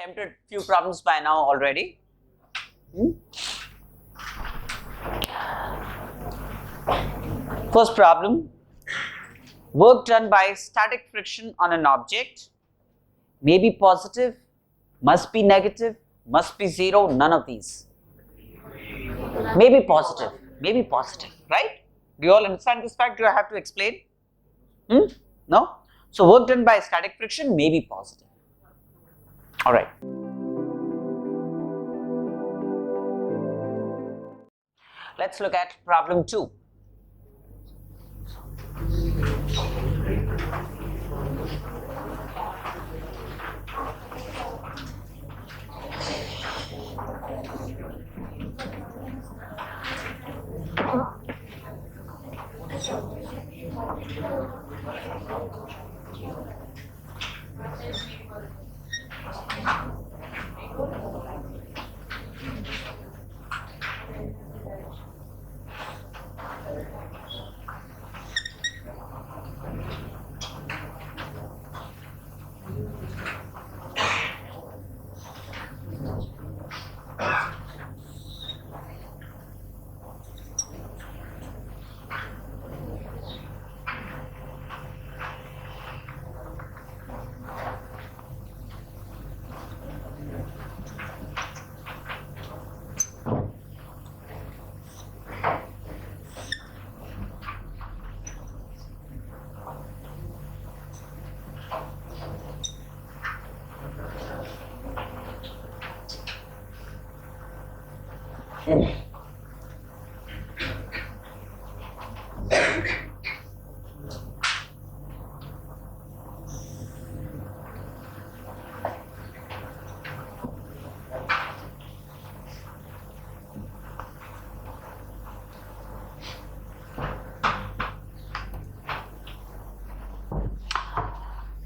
attempted few problems by now already. First problem, work done by static friction on an object may be positive, must be negative, must be zero, none of these. Maybe positive, right? Do you all understand this fact? Do I have to explain? No? So work done by static friction may be positive. All right. Let's look at problem 2.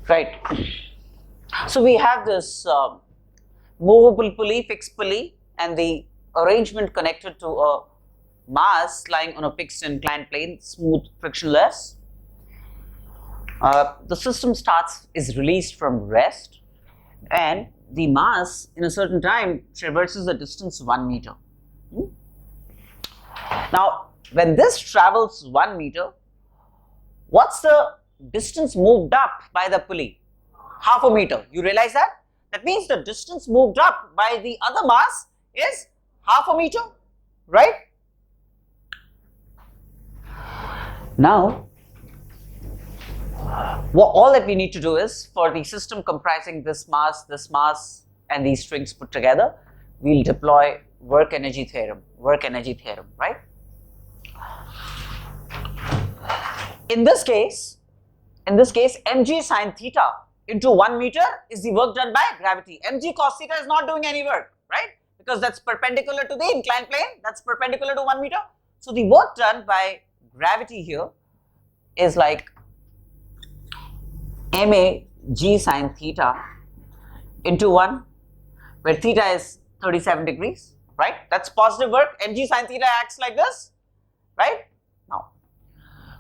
Right. So we have this movable pulley, fixed pulley, and the arrangement connected to a mass lying on a fixed inclined plane, smooth, frictionless. The system is released from rest, and the mass in a certain time traverses a distance 1 meter. Now, when this travels 1 meter, what's the distance moved up by the pulley? Half a meter. You realize that? That means the distance moved up by the other mass is half a meter, right? Now, all that we need to do is, for the system comprising this mass, and these strings put together, we'll deploy work energy theorem, right? In this case, mg sine theta into 1 meter is the work done by gravity. Mg cos theta is not doing any work, right? Because that's perpendicular to the inclined plane, that's perpendicular to 1 meter. So the work done by gravity here is like ma g sine theta into 1, where theta is 37 degrees, right? That's positive work. Mg sine theta acts like this, right? Now,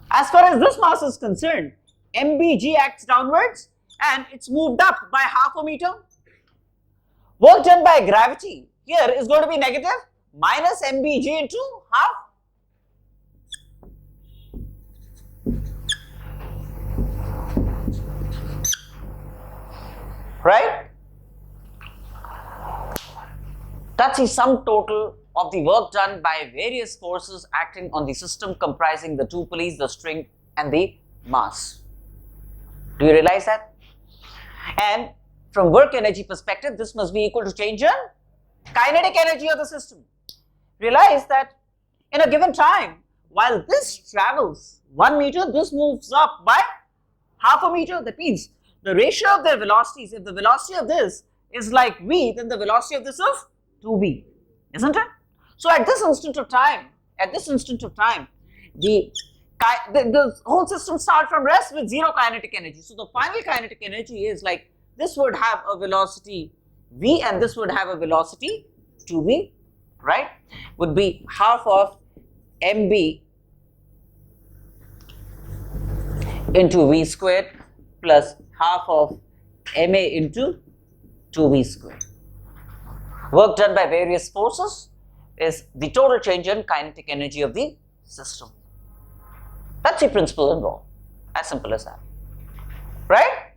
as far as this mass is concerned, mbg acts downwards and it's moved up by half a meter. Work done by gravity here is going to be negative minus mbg into half. Right? That's the sum total of the work done by various forces acting on the system comprising the two pulleys, the string and the mass. Do you realize that? And from work energy perspective, this must be equal to change in kinetic energy of the system. Realize that in a given time, while this travels 1 meter, this moves up by half a meter. That means the ratio of their velocities, if the velocity of this is like v, then the velocity of this is 2v, isn't it? So at this instant of time, the whole system starts from rest with zero kinetic energy. So the final kinetic energy is like, this would have a velocity v and this would have a velocity 2v, right? Would be half of mb into v squared plus half of ma into 2v squared. Work done by various forces is the total change in kinetic energy of the system. That's the principle involved. As simple as that. Right?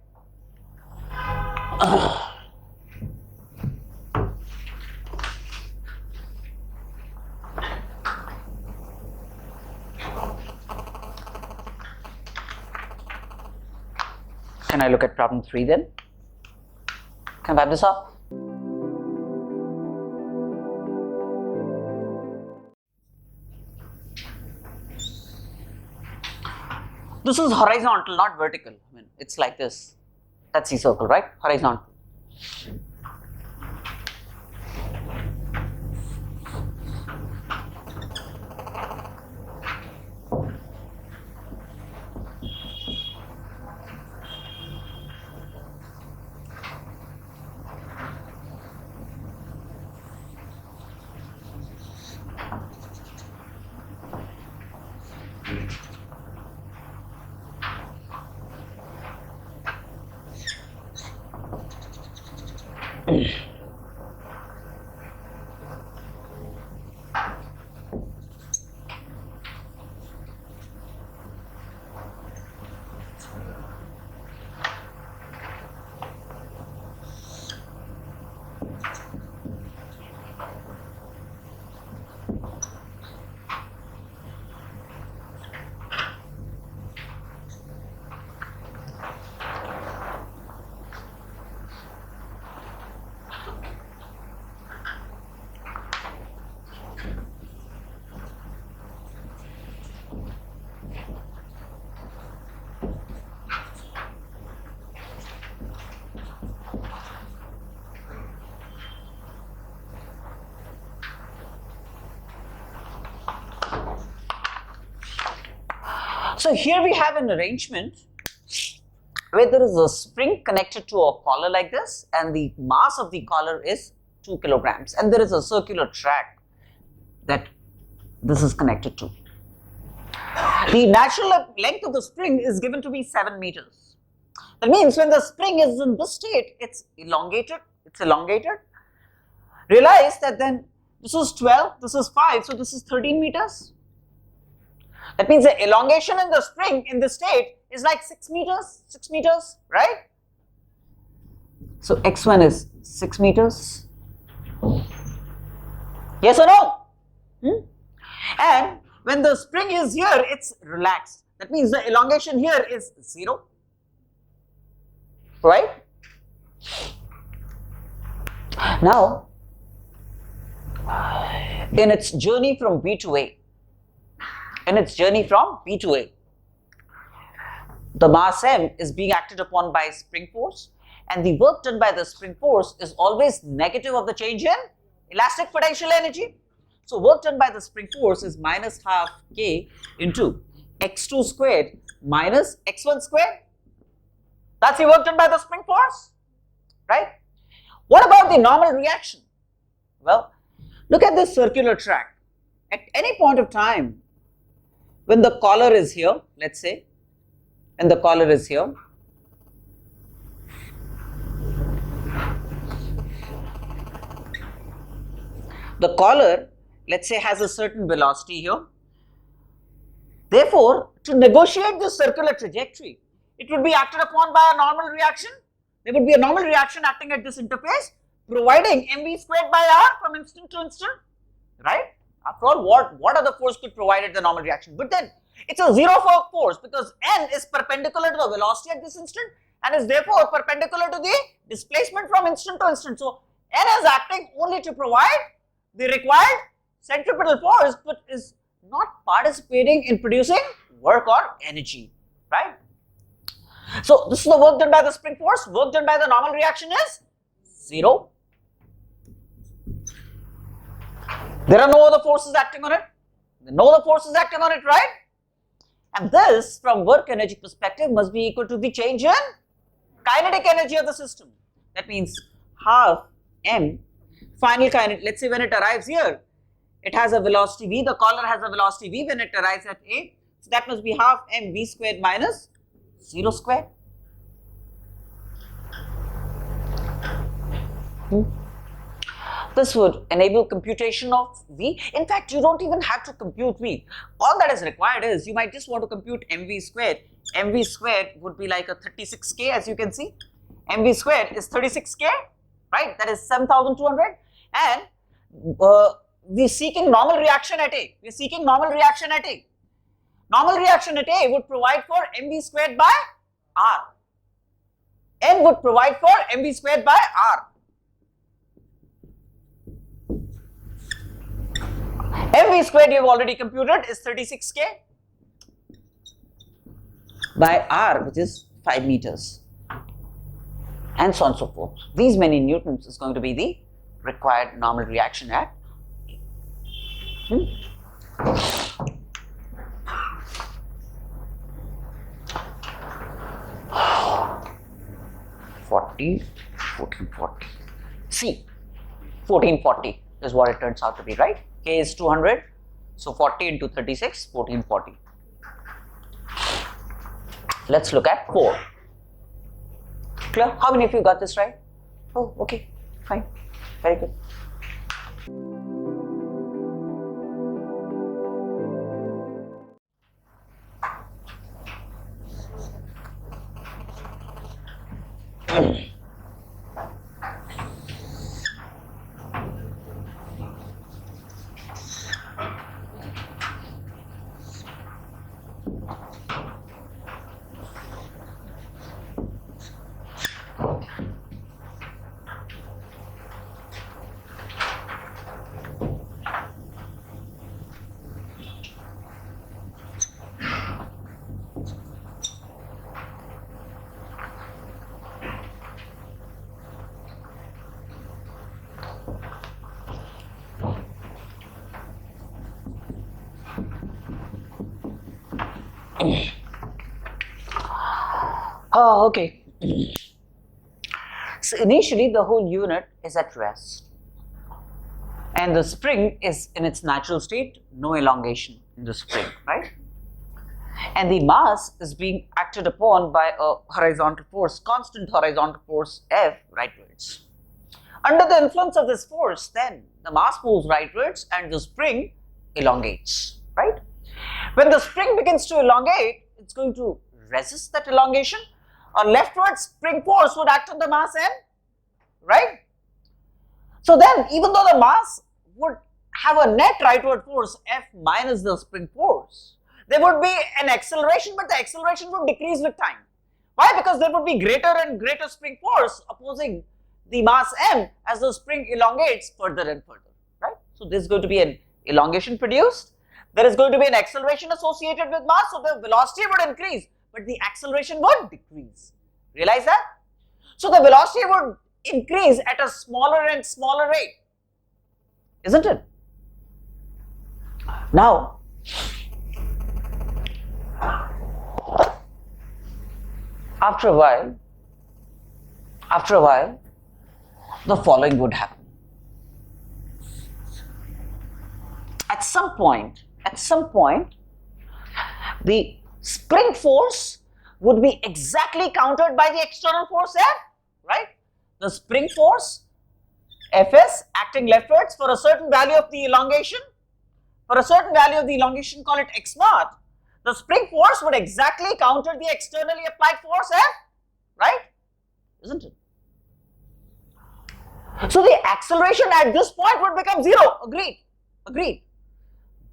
Can I look at problem 3 then? Can I wrap this up? This is horizontal, not vertical. I mean, it's like this. That's the circle, right? Horizontal. So here we have an arrangement where there is a spring connected to a collar like this, and the mass of the collar is 2 kilograms, and there is a circular track that this is connected to. The natural length of the spring is given to be 7 meters. That means when the spring is in this state, it's elongated. Realize that then this is 12, this is 5, so this is 13 meters. That means the elongation in the spring in this state is like 6 meters, right? So x1 is 6 meters. Yes or no? And when the spring is here, it's relaxed. That means the elongation here is 0, right? Now, in its journey from B to A, the mass m is being acted upon by spring force, and the work done by the spring force is always negative of the change in elastic potential energy. So work done by the spring force is minus half k into x2 squared minus x1 squared. That's the work done by the spring force, right? What about the normal reaction? Well, look at this circular track. At any point of time, when the collar is here, let's say, and the collar is here, the collar, let's say, has a certain velocity here. Therefore, to negotiate this circular trajectory, it would be acted upon by a normal reaction. There would be a normal reaction acting at this interface, providing mv squared by r from instant to instant, right? After all, what other force could provide at the normal reaction? But then it's a zero force because n is perpendicular to the velocity at this instant and is therefore perpendicular to the displacement from instant to instant. So n is acting only to provide the required centripetal force, but is not participating in producing work or energy, right? So this is the work done by the spring force. Work done by the normal reaction is 0. There are no other forces acting on it. There are no other forces acting on it, right? And this, from work energy perspective, must be equal to the change in kinetic energy of the system. That means half m final kinetic. Let's say when it arrives here, it has a velocity v. The collar has a velocity v when it arrives at A. So that must be half m v squared minus 0 squared. This would enable computation of V. In fact, you don't even have to compute V. All that is required is you might just want to compute mv squared. Mv squared would be like a 36k, as you can see. Mv squared is 36k, right? That is 7,200. And we're seeking normal reaction at A. We're seeking normal reaction at A. Normal reaction at A would provide for mv squared by R. N would provide for mv squared by R. mv squared you have already computed is 36k by R, which is 5 meters, and so on and so forth. These many newtons is going to be the required normal reaction at 1440. C, 1440 is what it turns out to be, right? K is 200, so 40 into 36, 1440. Let's look at 4. Clear? How many of you got this right? Oh, okay, fine, very good. Oh, okay. So initially the whole unit is at rest and the spring is in its natural state, no elongation in the spring, right? And the mass is being acted upon by a horizontal force, constant horizontal force F rightwards. Under the influence of this force, then the mass moves rightwards and the spring elongates, right? When the spring begins to elongate, it's going to resist that elongation. A leftward spring force would act on the mass M, right? So then, even though the mass would have a net rightward force F minus the spring force, there would be an acceleration, but the acceleration would decrease with time. Why? Because there would be greater and greater spring force opposing the mass M as the spring elongates further and further, right? So there's going to be an elongation produced. There is going to be an acceleration associated with mass, so the velocity would increase, but the acceleration would decrease. Realize that? So the velocity would increase at a smaller and smaller rate, isn't it? Now, after a while, the following would happen. At some point, the spring force would be exactly countered by the external force F, right? The spring force Fs acting leftwards for a certain value of the elongation, call it x naught, the spring force would exactly counter the externally applied force F, right? Isn't it? So the acceleration at this point would become 0, agreed.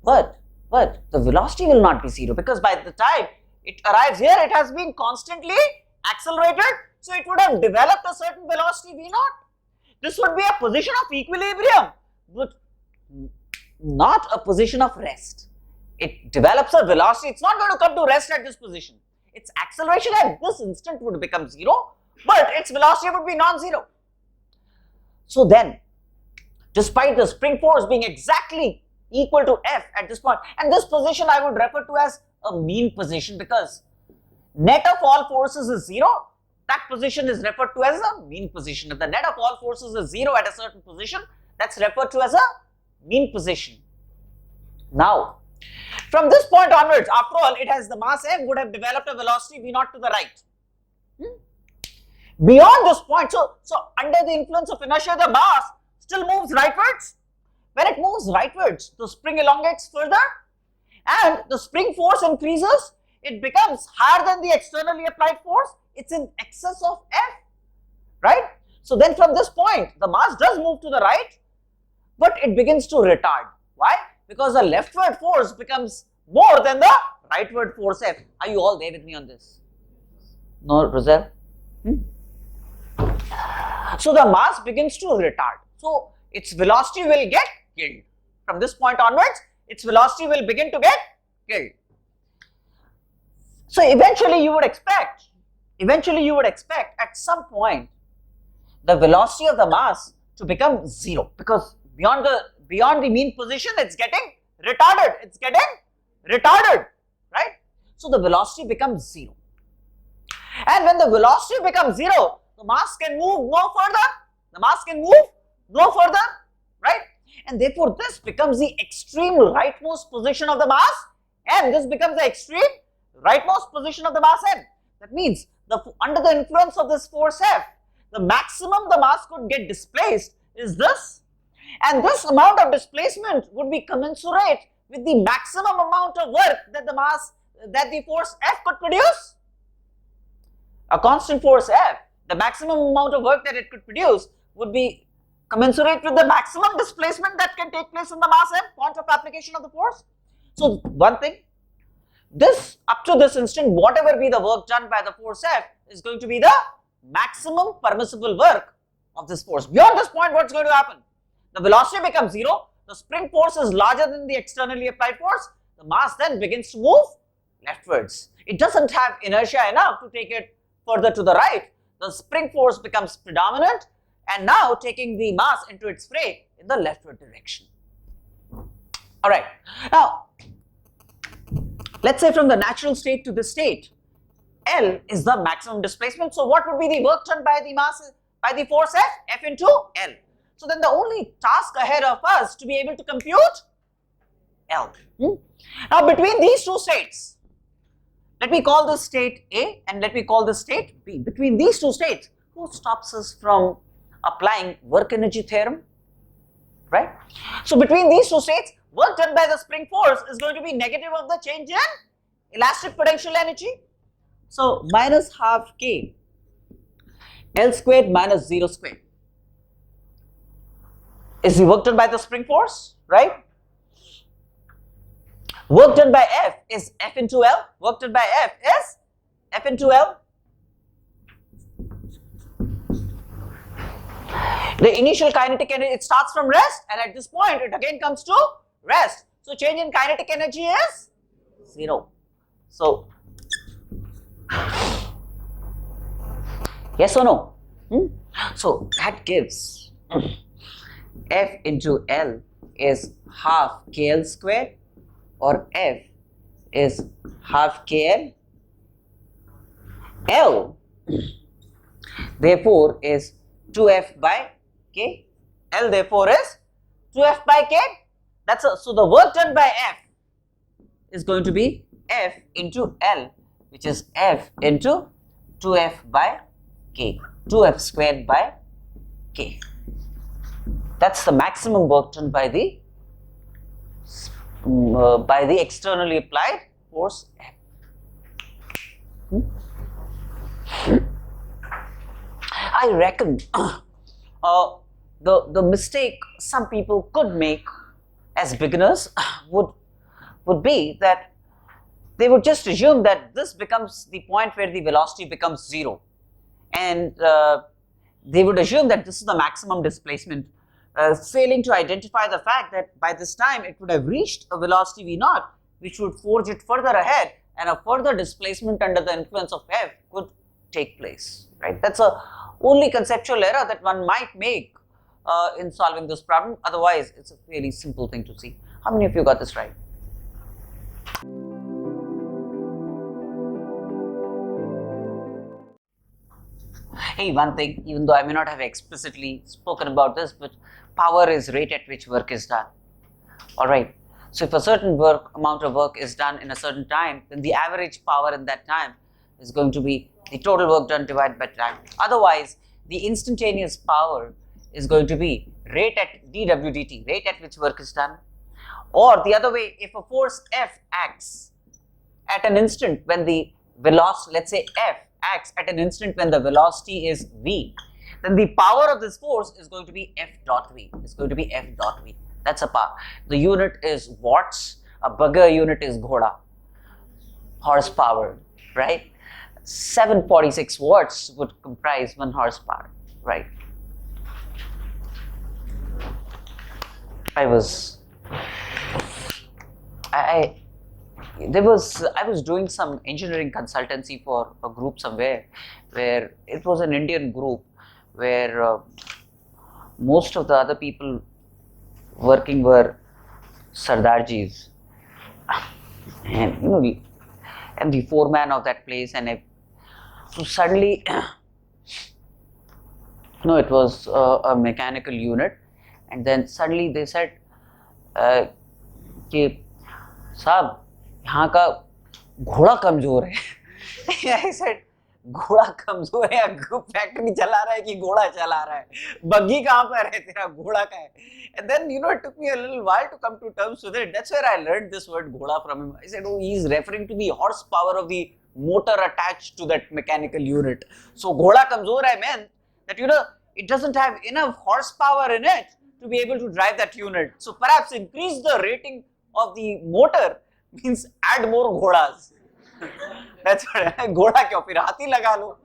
But the velocity will not be 0 because by the time it arrives here, it has been constantly accelerated, so it would have developed a certain velocity v naught. This would be a position of equilibrium, but not a position of rest. It develops a velocity, it's not going to come to rest at this position. Its acceleration at this instant would become 0, but its velocity would be non-zero. So then, despite the spring force being exactly equal to F at this point, and this position I would refer to as a mean position because net of all forces is 0, that position is referred to as a mean position. If the net of all forces is 0 at a certain position, that's referred to as a mean position. Now, from this point onwards, after all, it has the mass M would have developed a velocity v naught to the right. Beyond this point, so under the influence of inertia of the mass, still moves rightwards. When it moves rightwards, the spring elongates further and the spring force increases. It becomes higher than the externally applied force. It's in excess of F, right? So then from this point, the mass does move to the right, but it begins to retard. Why? Because the leftward force becomes more than the rightward force F. Are you all there with me on this? No, Roselle? So the mass begins to retard. So its velocity will get killed. From this point onwards, its velocity will begin to get killed. So eventually you would expect at some point the velocity of the mass to become zero, because beyond the mean position it's getting retarded, right? So the velocity becomes zero. And when the velocity becomes zero, the mass can move no further, right? And therefore this becomes the extreme rightmost position of the mass, and this becomes the extreme rightmost position of the mass M. That means under the influence of this force F, the maximum the mass could get displaced is this, and this amount of displacement would be commensurate with the maximum amount of work that the force F could produce. A constant force F, the maximum amount of work that it could produce would be commensurate with the maximum displacement that can take place in the mass M, point of application of the force. So one thing, up to this instant, whatever be the work done by the force F is going to be the maximum permissible work of this force. Beyond this point, what's going to happen? The velocity becomes zero, the spring force is larger than the externally applied force, the mass then begins to move leftwards. It doesn't have inertia enough to take it further to the right. The spring force becomes predominant and now taking the mass into its fray in the leftward direction. Alright, now let's say from the natural state to this state, L is the maximum displacement. So what would be the work done by the force F? F into L. So then the only task ahead of us to be able to compute L. Now between these two states, let me call this state A and let me call this state B. Between these two states, who stops us from applying work energy theorem, right? So between these two states, work done by the spring force is going to be negative of the change in elastic potential energy. So minus half K L squared minus 0 squared is the work done by the spring force, right? Work done by F is F into L. Work done by F is F into L. The initial kinetic energy, it starts from rest, and at this point it again comes to rest. So change in kinetic energy is 0. So yes or no? So that gives F into L is half KL squared, or F is half KL. L therefore is 2F by K. L therefore is 2F by K. So the work done by F is going to be F into L, which is F into 2F by K, 2F squared by K. That's the maximum work done by the externally applied force F. I reckon the mistake some people could make as beginners would be that they would just assume that this becomes the point where the velocity becomes 0, and they would assume that this is the maximum displacement, failing to identify the fact that by this time it would have reached a velocity V0, which would forge it further ahead, and a further displacement under the influence of F could take place, right? That's a only conceptual error that one might make in solving this problem. Otherwise, it's a fairly simple thing to see. How many of you got this right? Hey, one thing, even though I may not have explicitly spoken about this, but power is rate at which work is done. Alright, so if a certain amount of work is done in a certain time, then the average power in that time is going to be the total work done divided by time. Otherwise, the instantaneous power is going to be rate at dw dt, rate at which work is done. Or the other way, if a force F acts at an instant when the velocity, let's say F acts at an instant when the velocity is v, then the power of this force is going to be F dot v. It's going to be F dot v. That's a power. The unit is watts. A bigger unit is ghoda, horsepower, right? 746 watts would comprise 1 horsepower, right? I was doing some engineering consultancy for a group somewhere, where it was an Indian group, where most of the other people working were Sardarjis, and you know, and the foreman of that place, and so suddenly, no, it was a mechanical unit, and then suddenly they said, कि साहब यहाँ का घोड़ा कमजोर है. I said, घोड़ा कमजोर है या फैक्ट्री चला रहा है कि घोड़ा चला रहा है, बग्गी कहाँ पर है तेरा, घोड़ा का है. And then, you know, it took me a little while to come to terms with it. That's where I learned this word ghoda from him. I said, oh, he's referring to the horsepower of the motor attached to that mechanical unit. So ghoda kamzor hai meant that, you know, it doesn't have enough horsepower in it to be able to drive that unit. So perhaps increase the rating of the motor means add more ghodas. That's what, ghoda kya, phir hathi laga lo.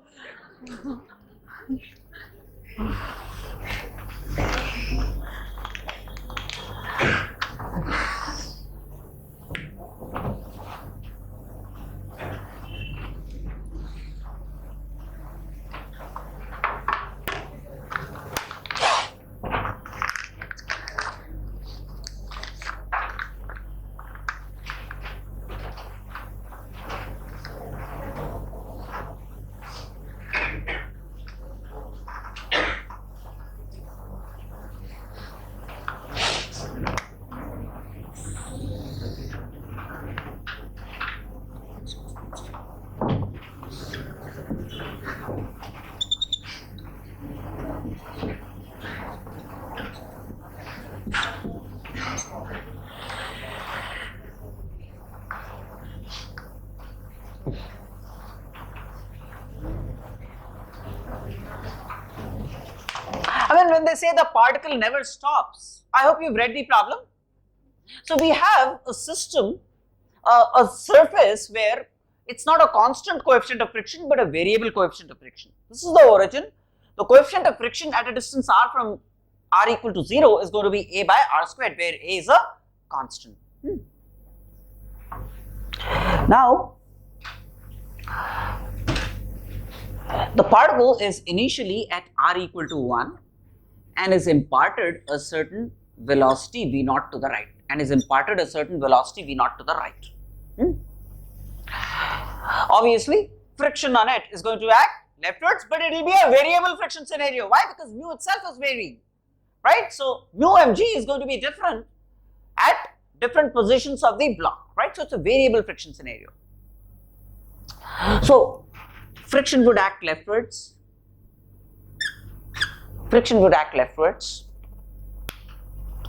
I mean, when they say the particle never stops, I hope you've read the problem. So we have a system, a surface where it's not a constant coefficient of friction but a variable coefficient of friction. This is the origin. The coefficient of friction at a distance r from r equal to 0 is going to be a by r squared, where a is a constant. Now, the particle is initially at r equal to 1 and is imparted a certain velocity v naught to the right, Obviously, friction on it is going to act leftwards, but it will be a variable friction scenario. Why? Because mu itself is varying, right? So mu mg is going to be different at different positions of the block, right? So it's a variable friction scenario. So friction would act leftwards.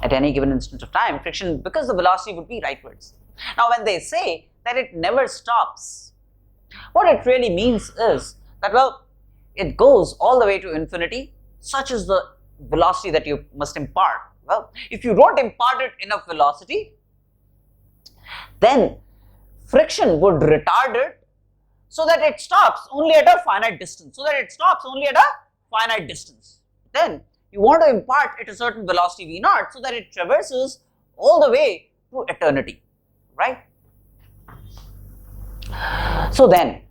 At any given instant of time, friction, because the velocity would be rightwards. Now, when they say that it never stops, what it really means is that, well, it goes all the way to infinity. Such is the velocity that you must impart. Well, if you don't impart it enough velocity, then friction would retard it so that it stops only at a finite distance. Then you want to impart it a certain velocity v naught so that it traverses all the way to eternity, right? So then,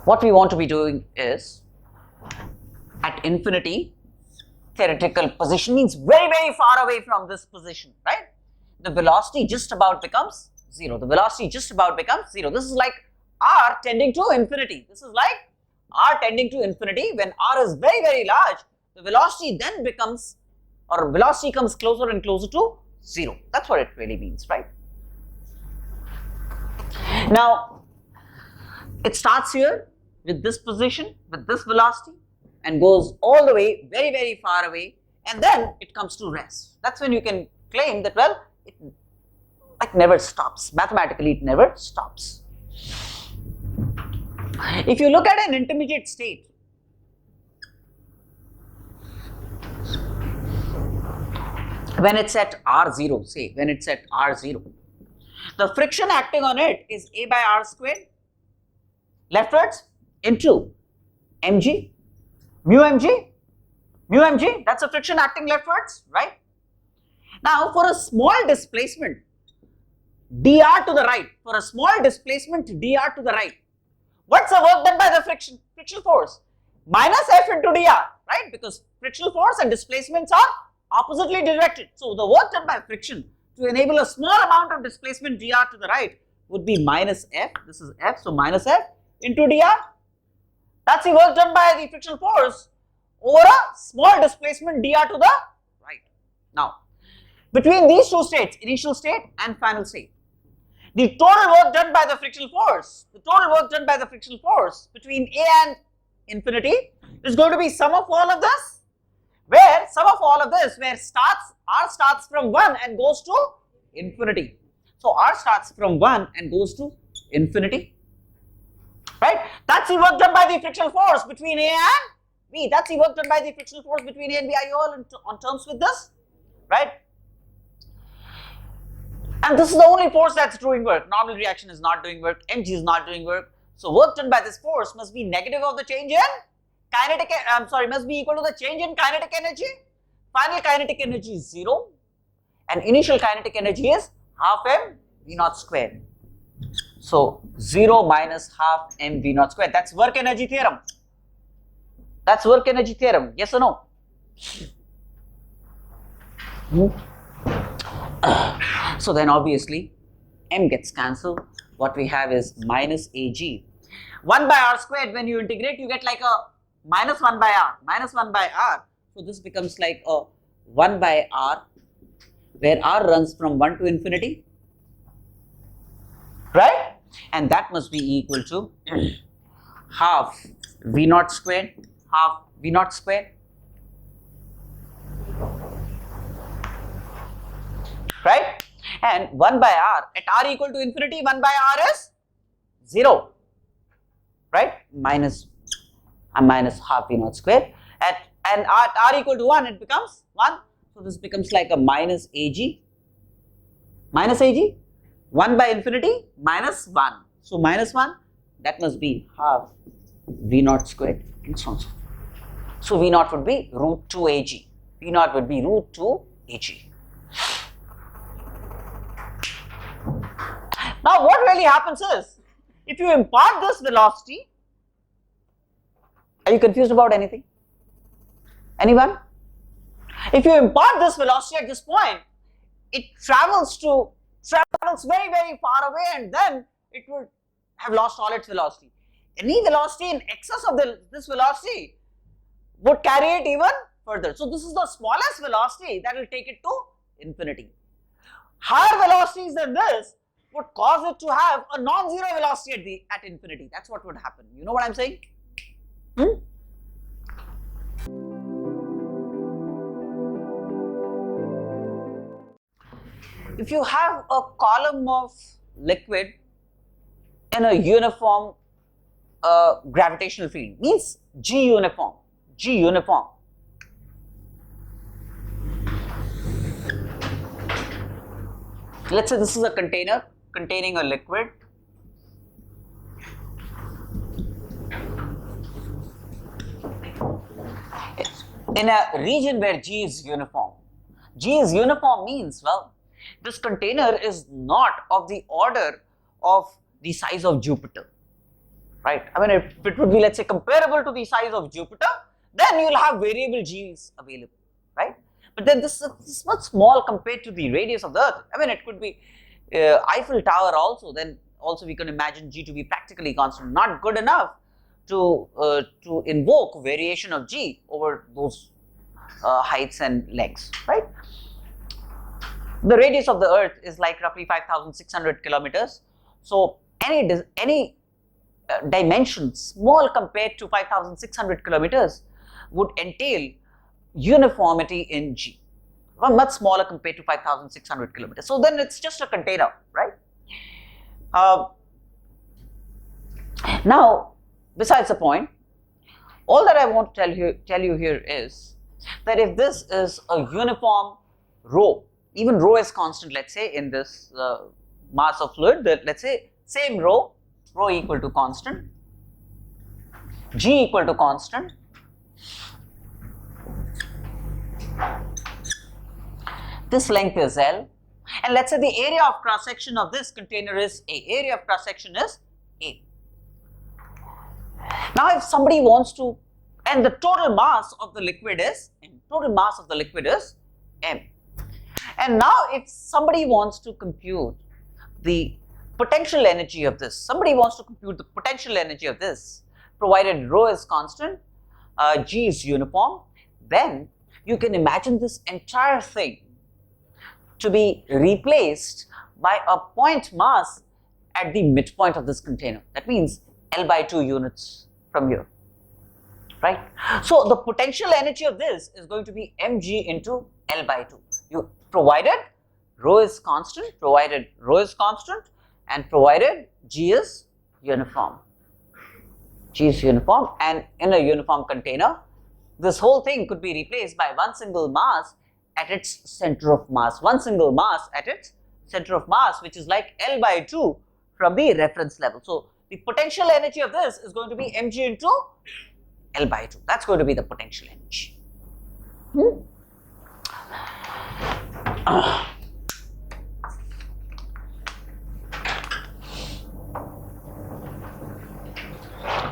what we want to be doing is, at infinity, theoretical position means very, very far away from this position, right? The velocity just about becomes 0. This is like r tending to infinity. When r is very, very large, the velocity then becomes, or velocity comes closer and closer to 0. That's what it really means, right? Now, it starts here with this position, with this velocity, and goes all the way very, very far away, and then it comes to rest. That's when you can claim that, well, it like never stops. Mathematically, it never stops. If you look at an intermediate state, when it's at R0, say when it's at R0, the friction acting on it is A by R squared leftwards into mg, mu mg, that's a friction acting leftwards, right? Now for a small displacement dr to the right, what's the work done by the frictional force? Minus F into dr, right? Because frictional force and displacements are oppositely directed. So the work done by friction to enable a small amount of displacement dr to the right would be minus F, this is F, so minus F into dr. That's the work done by the frictional force over a small displacement dr to the right. Now, between these two states, initial state and final state, the total work done by the frictional force, between A and infinity is going to be sum of all of this, where R starts from 1 and goes to infinity. So R starts from 1 and goes to infinity, right? That's the work done by the frictional force between A and B. Are you all on terms with this, right? And this is the only force that's doing work. Normal reaction is not doing work, mg is not doing work. So work done by this force must be negative of the change in kinetic, must be equal to the change in kinetic energy. Final kinetic energy is 0 and initial kinetic energy is half m v naught squared. So 0 minus half m v naught squared. That's work energy theorem. Yes or no? So then obviously m gets cancelled. What we have is minus ag. 1 by r squared, when you integrate, you get like a minus 1 by r. So this becomes like a 1 by r, where r runs from 1 to infinity, right? And that must be equal to half v naught squared, right? And 1 by r, at r equal to infinity, 1 by r is 0, right? Minus half v naught squared. And at r equal to 1, it becomes 1. So this becomes like a minus ag, 1 by infinity minus 1. So minus 1, that must be half v naught squared, and so on. So v naught would be root 2 ag. Now what really happens is, if you impart this velocity, are you confused about anything? Anyone? If you impart this velocity at this point, it travels very, very far away, and then it would have lost all its velocity. Any velocity in excess of this velocity would carry it even further. So this is the smallest velocity that will take it to infinity. Higher velocities than this would cause it to have a non-zero velocity at infinity. That's what would happen. You know what I'm saying? If you have a column of liquid in a uniform gravitational field, means G uniform. Let's say this is a container containing a liquid. In a region where G is uniform. G is uniform means, well, this container is not of the order of the size of Jupiter, right? I mean, if it would be, let's say, comparable to the size of Jupiter, then you will have variable G's available, right? But then this is much small compared to the radius of the Earth. I mean, it could be Eiffel Tower also. Then also we can imagine G to be practically constant, not good enough to invoke variation of G over those heights and lengths, right? The radius of the Earth is like roughly 5,600 kilometers. So any dimension small compared to 5,600 kilometers would entail uniformity in G, much smaller compared to 5,600 kilometers. So then it's just a container, right? Now, besides the point, all that I want to tell you here is that if this is a uniform rho, even rho is constant, let's say in this mass of fluid, let's say same rho equal to constant, G equal to constant, this length is L, and let's say the area of cross section of this container is A. Area of cross section is A. Now if somebody wants to, and the total mass of the liquid is M. Total mass of the liquid is M. And now if somebody wants to compute the potential energy of this, provided rho is constant, G is uniform, then you can imagine this entire thing to be replaced by a point mass at the midpoint of this container. That means L by 2 units from here, right? So the potential energy of this is going to be mg into L by 2. You provided rho is constant, and provided G is uniform. G is uniform, and in a uniform container, this whole thing could be replaced by one single mass at its center of mass. Which is like L by 2 from the reference level. So the potential energy of this is going to be mg into L by 2. That's going to be the potential energy.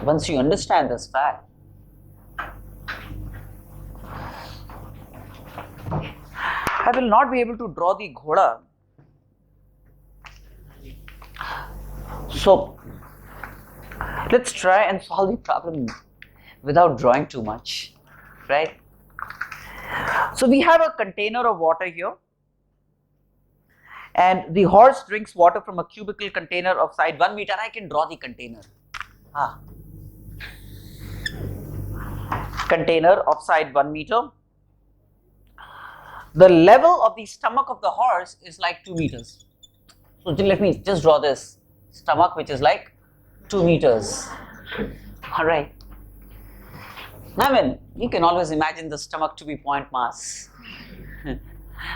Once you understand this fact, I will not be able to draw the ghoda. So let's try and solve the problem without drawing too much, right? So we have a container of water here, and the horse drinks water from a cubical container of side 1 meter. I can draw the container. Container of side 1 meter. The level of the stomach of the horse is like 2 meters. So let me just draw this stomach, which is like 2 meters. Alright. I mean, you can always imagine the stomach to be point mass.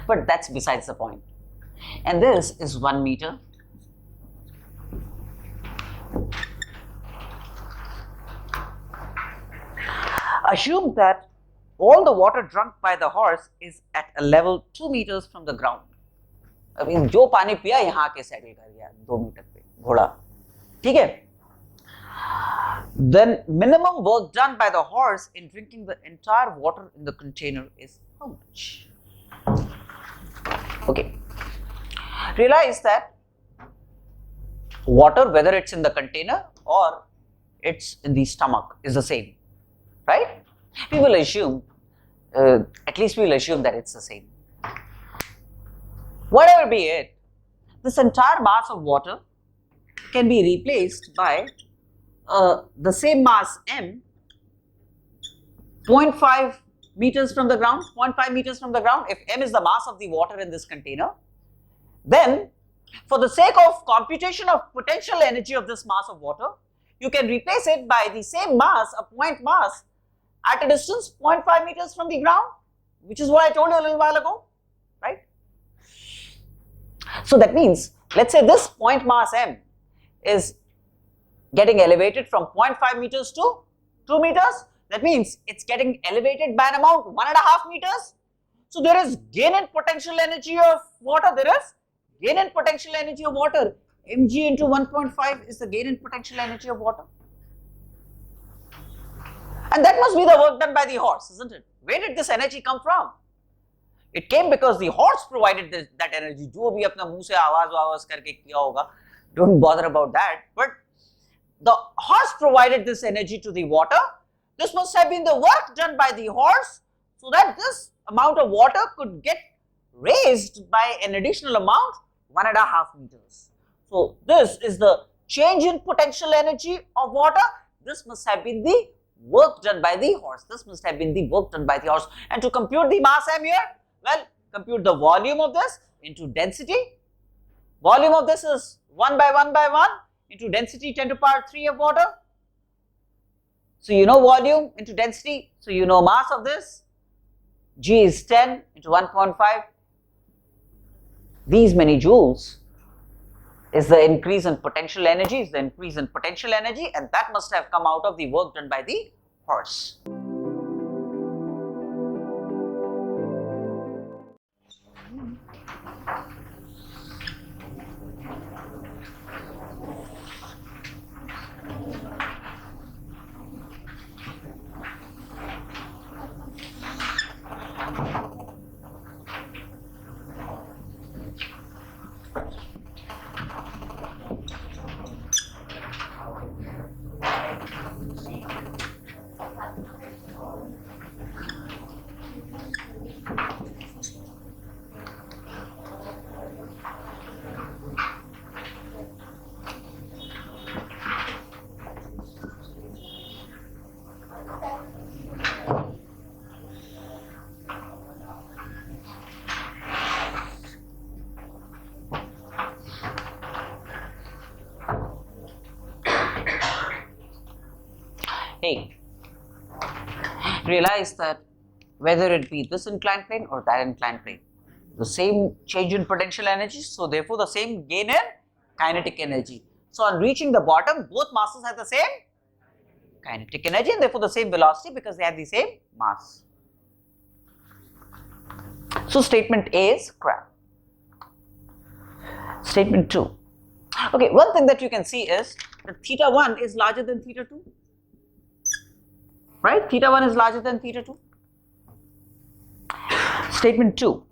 But that's besides the point. And this is 1 meter. Assume that all the water drunk by the horse is at a level 2 meters from the ground. I mean, जो पानी पिया यहाँ के settle कर गया 2 metre पे घोड़ा, ठीक है? Then minimum work done by the horse in drinking the entire water in the container is how much? Okay. Realize that water, whether it's in the container or it's in the stomach, is the same, right? We will assume, at least we will assume that it's the same. Whatever be it, this entire mass of water can be replaced by the same mass m, 0.5 meters from the ground, 0.5 meters from the ground. If m is the mass of the water in this container, then for the sake of computation of potential energy of this mass of water, you can replace it by the same mass, a point mass, at a distance 0.5 meters from the ground, which is what I told you a little while ago, right? So that means, let's say this point mass m is getting elevated from 0.5 meters to 2 meters. That means it's getting elevated by an amount 1.5 meters. So there is gain in potential energy of water. Mg into 1.5 is the gain in potential energy of water. And that must be the work done by the horse, isn't it? Where did this energy come from? It came because the horse provided that energy. जो भी अपना मुंह से आवाज करके किया होगा, don't bother about that. But the horse provided this energy to the water. This must have been the work done by the horse, so that this amount of water could get raised by an additional amount 1.5 meters. So this is the change in potential energy of water. This must have been the work done by the horse. This must have been the work done by the horse. And to compute the mass m here, well, compute the volume of this into density. Volume of this is 1 by 1 by 1 into density 10 to the power 3 of water. So you know volume into density, so you know mass of this. G is 10 into 1.5. These many joules is the increase in potential energy, and that must have come out of the work done by the horse. Hey, realize that whether it be this inclined plane or that inclined plane, the same change in potential energy, so therefore the same gain in kinetic energy. So on reaching the bottom, both masses have the same kinetic energy and therefore the same velocity because they have the same mass. So statement A is correct. Statement 2. Okay, one thing that you can see is that theta 1 is larger than theta 2. Right? Theta 1 is larger than theta 2. Statement 2.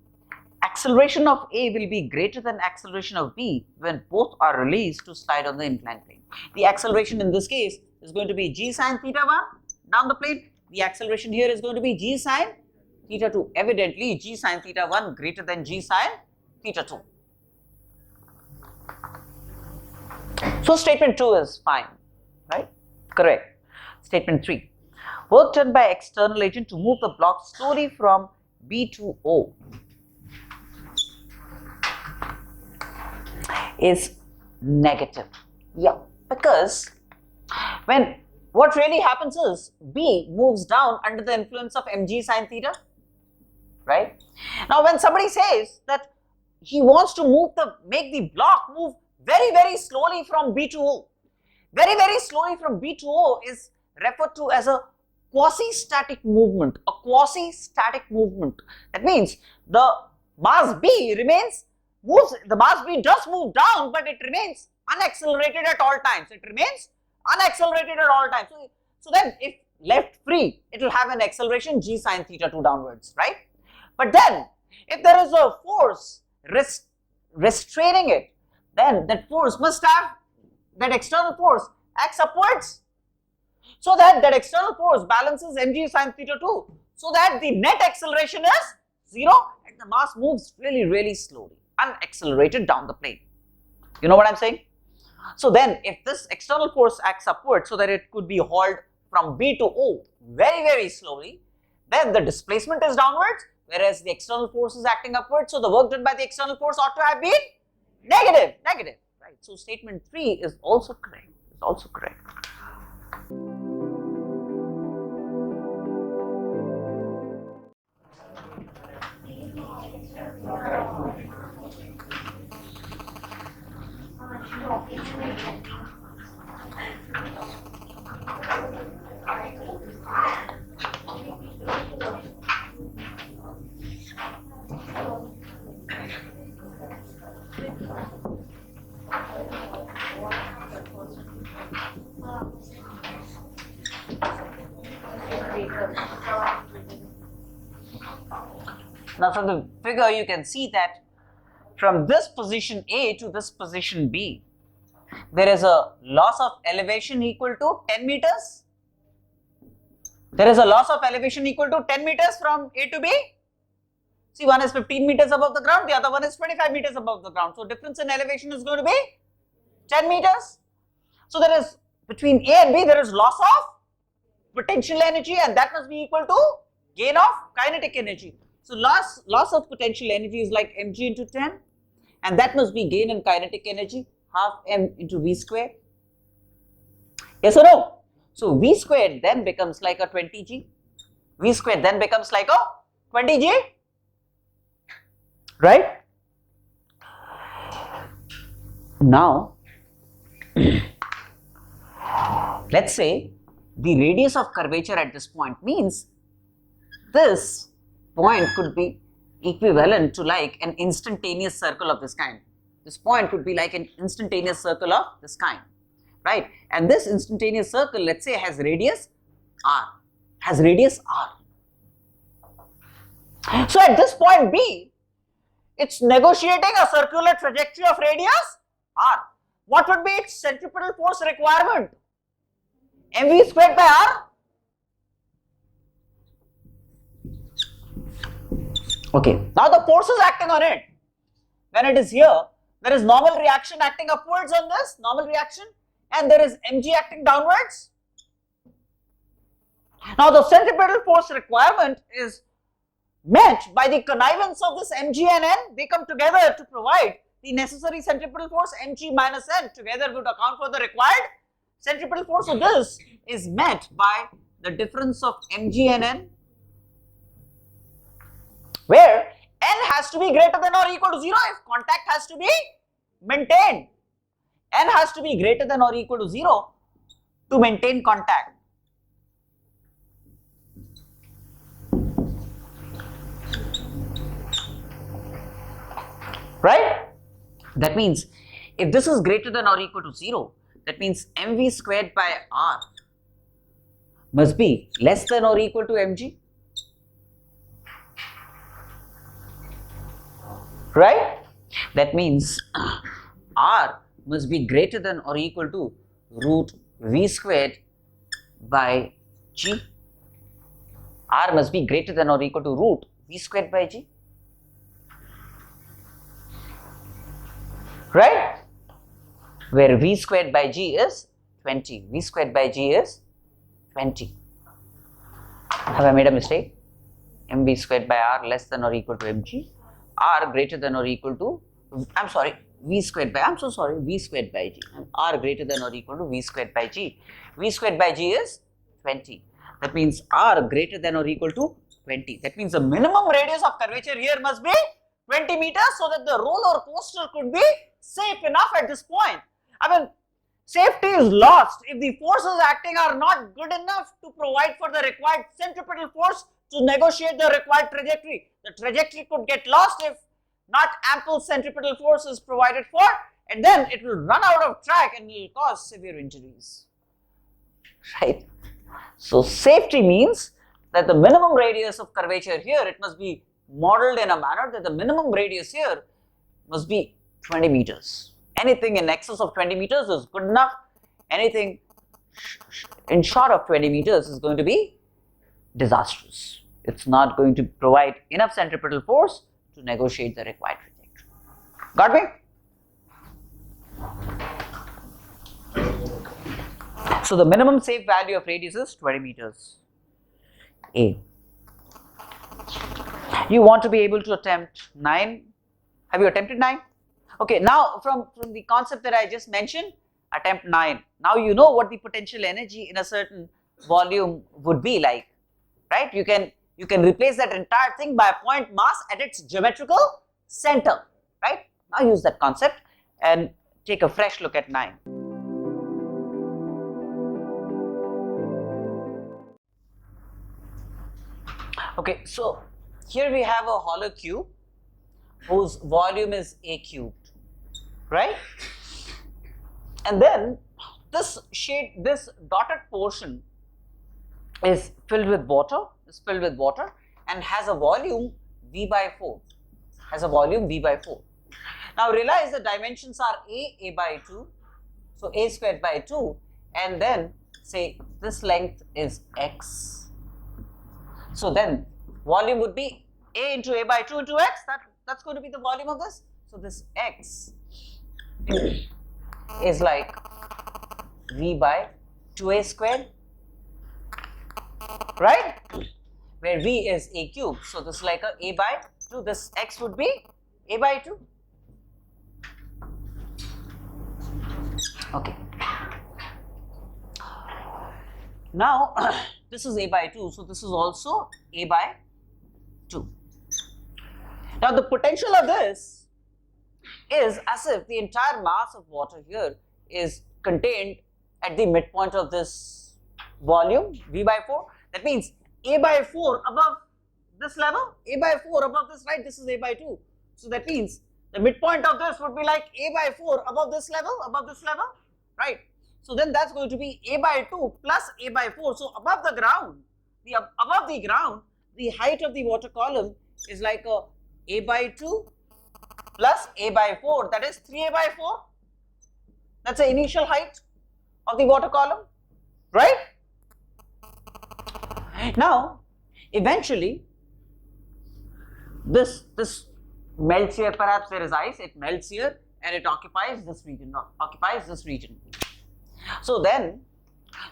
Acceleration of A will be greater than acceleration of B when both are released to slide on the inclined plane. The acceleration in this case is going to be g sine theta 1 down the plane. The acceleration here is going to be g sine theta 2. Evidently, g sine theta 1 greater than g sine theta 2. So statement 2 is fine, right? Correct. Statement 3. Work done by external agent to move the block slowly from B to O is negative. Yeah, because when what really happens is B moves down under the influence of mg sine theta, right? Now when somebody says that he wants to make the block move very, very slowly from B to O, very, very slowly from B to O is referred to as a quasi-static movement, That means the mass B the mass B does move down, but it remains unaccelerated at all times. So then if left free, it will have an acceleration g sine theta 2 downwards, right? But then if there is a force restraining it, then that force must have, that external force acts upwards, so that external force balances mg sine theta 2, so that the net acceleration is 0 and the mass moves really, really slowly, unaccelerated down the plane. You know what I'm saying? So then if this external force acts upwards so that it could be hauled from B to O very, very slowly, then the displacement is downwards, whereas the external force is acting upwards, so the work done by the external force ought to have been negative, right? So statement 3 is also correct, Now from the figure you can see that from this position A to this position B, there is a loss of elevation equal to 10 meters. There is a loss of elevation equal to 10 meters from A to B. See, one is 15 meters above the ground, the other one is 25 meters above the ground. So difference in elevation is going to be 10 meters. So there is, between A and B, there is loss of potential energy, and that must be equal to gain of kinetic energy. So loss of potential energy is like mg into 10, and that must be gain in kinetic energy, half m into v squared. Yes or no? So v squared then becomes like a 20g. V squared then becomes like a 20g, right? Now, let's say the radius of curvature at this point means this point could be equivalent to like an instantaneous circle of this kind. This point could be like an instantaneous circle of this kind, right? And this instantaneous circle, let's say, has radius r, So at this point B, it's negotiating a circular trajectory of radius r. What would be its centripetal force requirement? mv squared by r. Okay, now the forces acting on it, when it is here, there is normal reaction acting upwards on this, normal reaction, and there is mg acting downwards. Now the centripetal force requirement is met by the connivance of this mg and n. They come together to provide the necessary centripetal force. Mg minus n together would account for the required centripetal force. So this is met by the difference of mg and n, where n has to be greater than or equal to 0 if contact has to be maintained. N has to be greater than or equal to 0 to maintain contact. Right? That means if this is greater than or equal to 0, that means mv squared by r must be less than or equal to mg. Right? That means r must be greater than or equal to root v squared by g. R must be greater than or equal to root v squared by g. Right? Where v squared by g is 20. V squared by g is 20. Have I made a mistake? mv squared by r less than or equal to mg. R greater than or equal to, v squared by, v squared by g. R greater than or equal to v squared by g. V squared by g is 20. That means r greater than or equal to 20. That means the minimum radius of curvature here must be 20 meters so that the roller coaster could be safe enough at this point. I mean, safety is lost if the forces acting are not good enough to provide for the required centripetal force to negotiate the required trajectory. The trajectory could get lost if not ample centripetal force is provided for, and then it will run out of track and will cause severe injuries. Right? So safety means that the minimum radius of curvature here, it must be modeled in a manner that the minimum radius here must be 20 meters. Anything in excess of 20 meters is good enough. Anything in short of 20 meters is going to be disastrous. It's not going to provide enough centripetal force to negotiate the required trajectory. Got me? So the minimum safe value of radius is 20 meters. A. You want to be able to attempt 9. Have you attempted 9? Okay, now from the concept that I just mentioned, attempt 9. Now you know what the potential energy in a certain volume would be like, right? You can replace that entire thing by a point mass at its geometrical center, right? Now use that concept and take a fresh look at 9. Okay, so here we have a hollow cube whose volume is a cubed, right? And then this dotted portion is filled with water, and has a volume V by 4, Now realize the dimensions are a by 2, so a squared by 2, and then say this length is x. So then volume would be a into a by 2 into x, that's going to be the volume of this. So this x is like v by 2a squared right? Where V is a cube. So this is like a by 2. This x would be a by 2. Okay. Now this is a by 2. So this is also a by 2. Now the potential of this is as if the entire mass of water here is contained at the midpoint of this volume V by 4. That means a by 4 above this level, a by 4 above this, right? This is a by 2. So that means the midpoint of this would be like a by 4 above this level, right? So then that's going to be a by 2 plus a by 4. So above the ground, the height of the water column is like a by 2 plus a by 4, that is 3a by 4. That's the initial height of the water column, right? Now, eventually, this melts here. Perhaps there is ice. It melts here and it occupies this region. So then,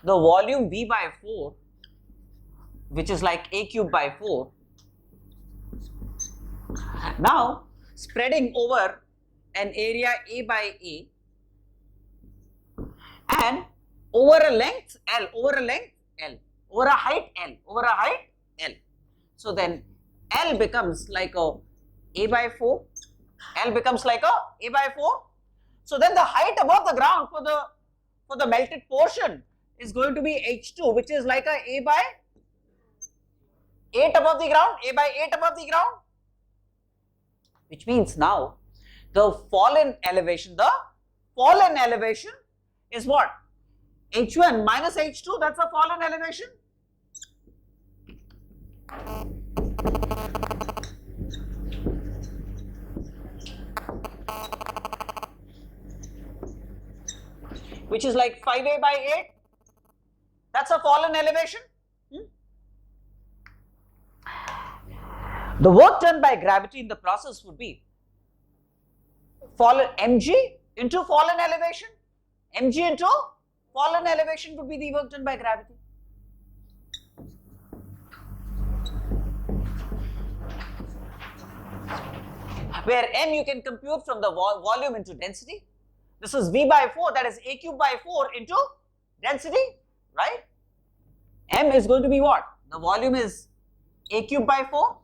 the volume V by 4, which is like a cube by 4, now spreading over an area a by a and over a length L, over a height L. So then L becomes like a by 4. So then the height above the ground for the melted portion is going to be H2, which is like a by 8 above the ground, which means now the fallen elevation is what? H1 minus H2, that's a fallen elevation. Which is like 5a by 8. That's a fallen elevation. The work done by gravity in the process would be fallen mg into fallen elevation. Mg into fallen elevation would be the work done by gravity. Where m you can compute from the volume into density. This is V by 4, that is a cube by 4 into density, right? M is going to be what? The volume is a cube by 4.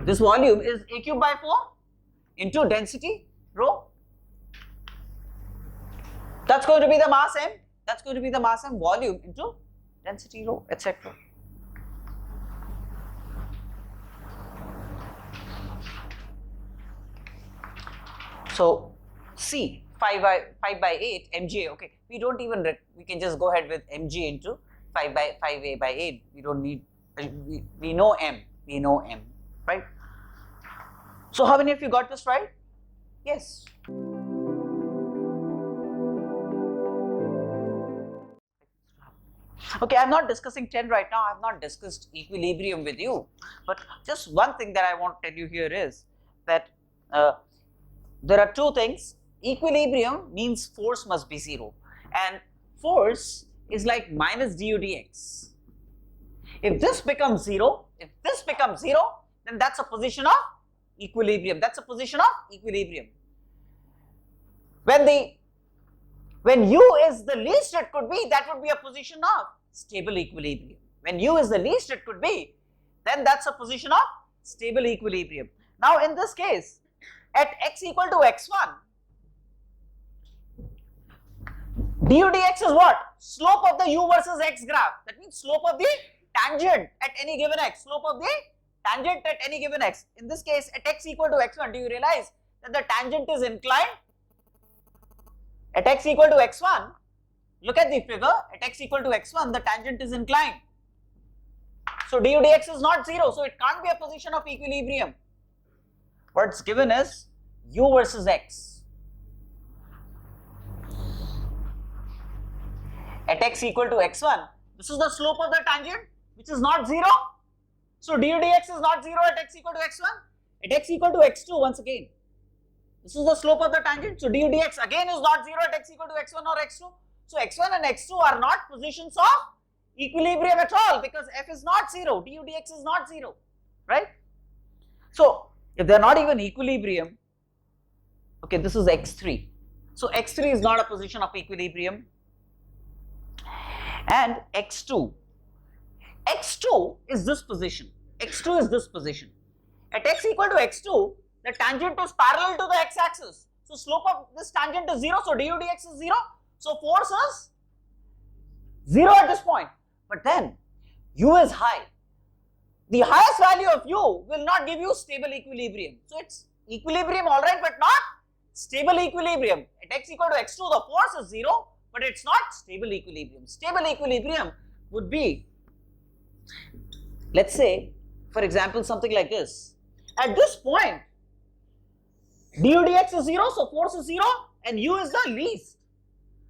This volume is a cube by 4 into density rho. That's going to be the mass m. Volume into density rho, etc. So C 5 by 8 mga. Okay, we can just go ahead with mg into 5a by 8. We don't need, we know m, right? So how many of you got this right? Yes. Okay, I'm not discussing 10 right now. I have not discussed equilibrium with you. But just one thing that I want to tell you here is that there are two things. Equilibrium means force must be 0. And force is like minus du dx. If this becomes 0, then that's a position of equilibrium. When u is the least it could be, that would be a position of stable equilibrium. When u is the least it could be, then that's a position of stable equilibrium. Now in this case, at x equal to x1, du dx is what? Slope of the u versus x graph. That means slope of the tangent at any given x. In this case, at x equal to x1, do you realize that the tangent is inclined? At x equal to x1, look at the figure. At x equal to x1, the tangent is inclined. So du dx is not 0. So it can't be a position of equilibrium. What's given is u versus x. At x equal to x1, this is the slope of the tangent, which is not 0. So du dx is not 0 at x equal to x1. At x equal to x2, once again, this is the slope of the tangent. So du dx again is not 0 at x equal to x1 or x2. So x1 and x2 are not positions of equilibrium at all because f is not 0, du dx is not 0, right? So if they are not even equilibrium, okay, this is x3. So x3 is not a position of equilibrium. And x2 is this position. X2 is this position. At x equal to x2, the tangent is parallel to the x-axis. So slope of this tangent is 0, so du dx is 0. So force is 0 at this point. But then u is high. The highest value of u will not give you stable equilibrium. So it's equilibrium alright, but not stable equilibrium. At x equal to x2, the force is 0, but it's not stable equilibrium. Stable equilibrium would be, let's say, for example, something like this. At this point, du dx is 0, so force is 0, and u is the least.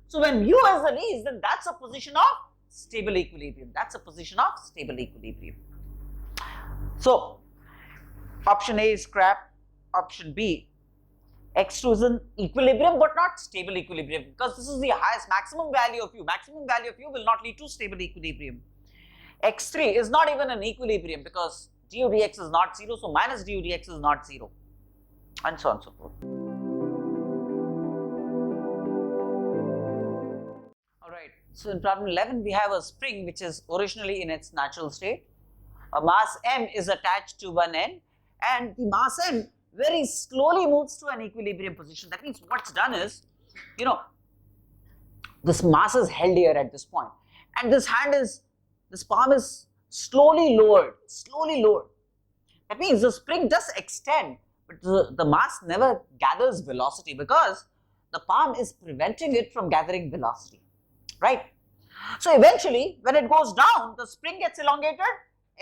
So when u is the least, then that's a position of stable equilibrium. That's a position of stable equilibrium. So option A is scrap. Option B, x2 is in equilibrium but not stable equilibrium because this is the highest maximum value of u. Maximum value of u will not lead to stable equilibrium. x3 is not even an equilibrium because du dx is not 0, so minus du dx is not 0, and so on and so forth. Alright, so in problem 11 we have a spring which is originally in its natural state. A mass m is attached to one end and the mass m very slowly moves to an equilibrium position. That means what's done is, this mass is held here at this point and this palm is slowly lowered. That means the spring does extend, but the mass never gathers velocity because the palm is preventing it from gathering velocity, right? So eventually when it goes down, the spring gets elongated,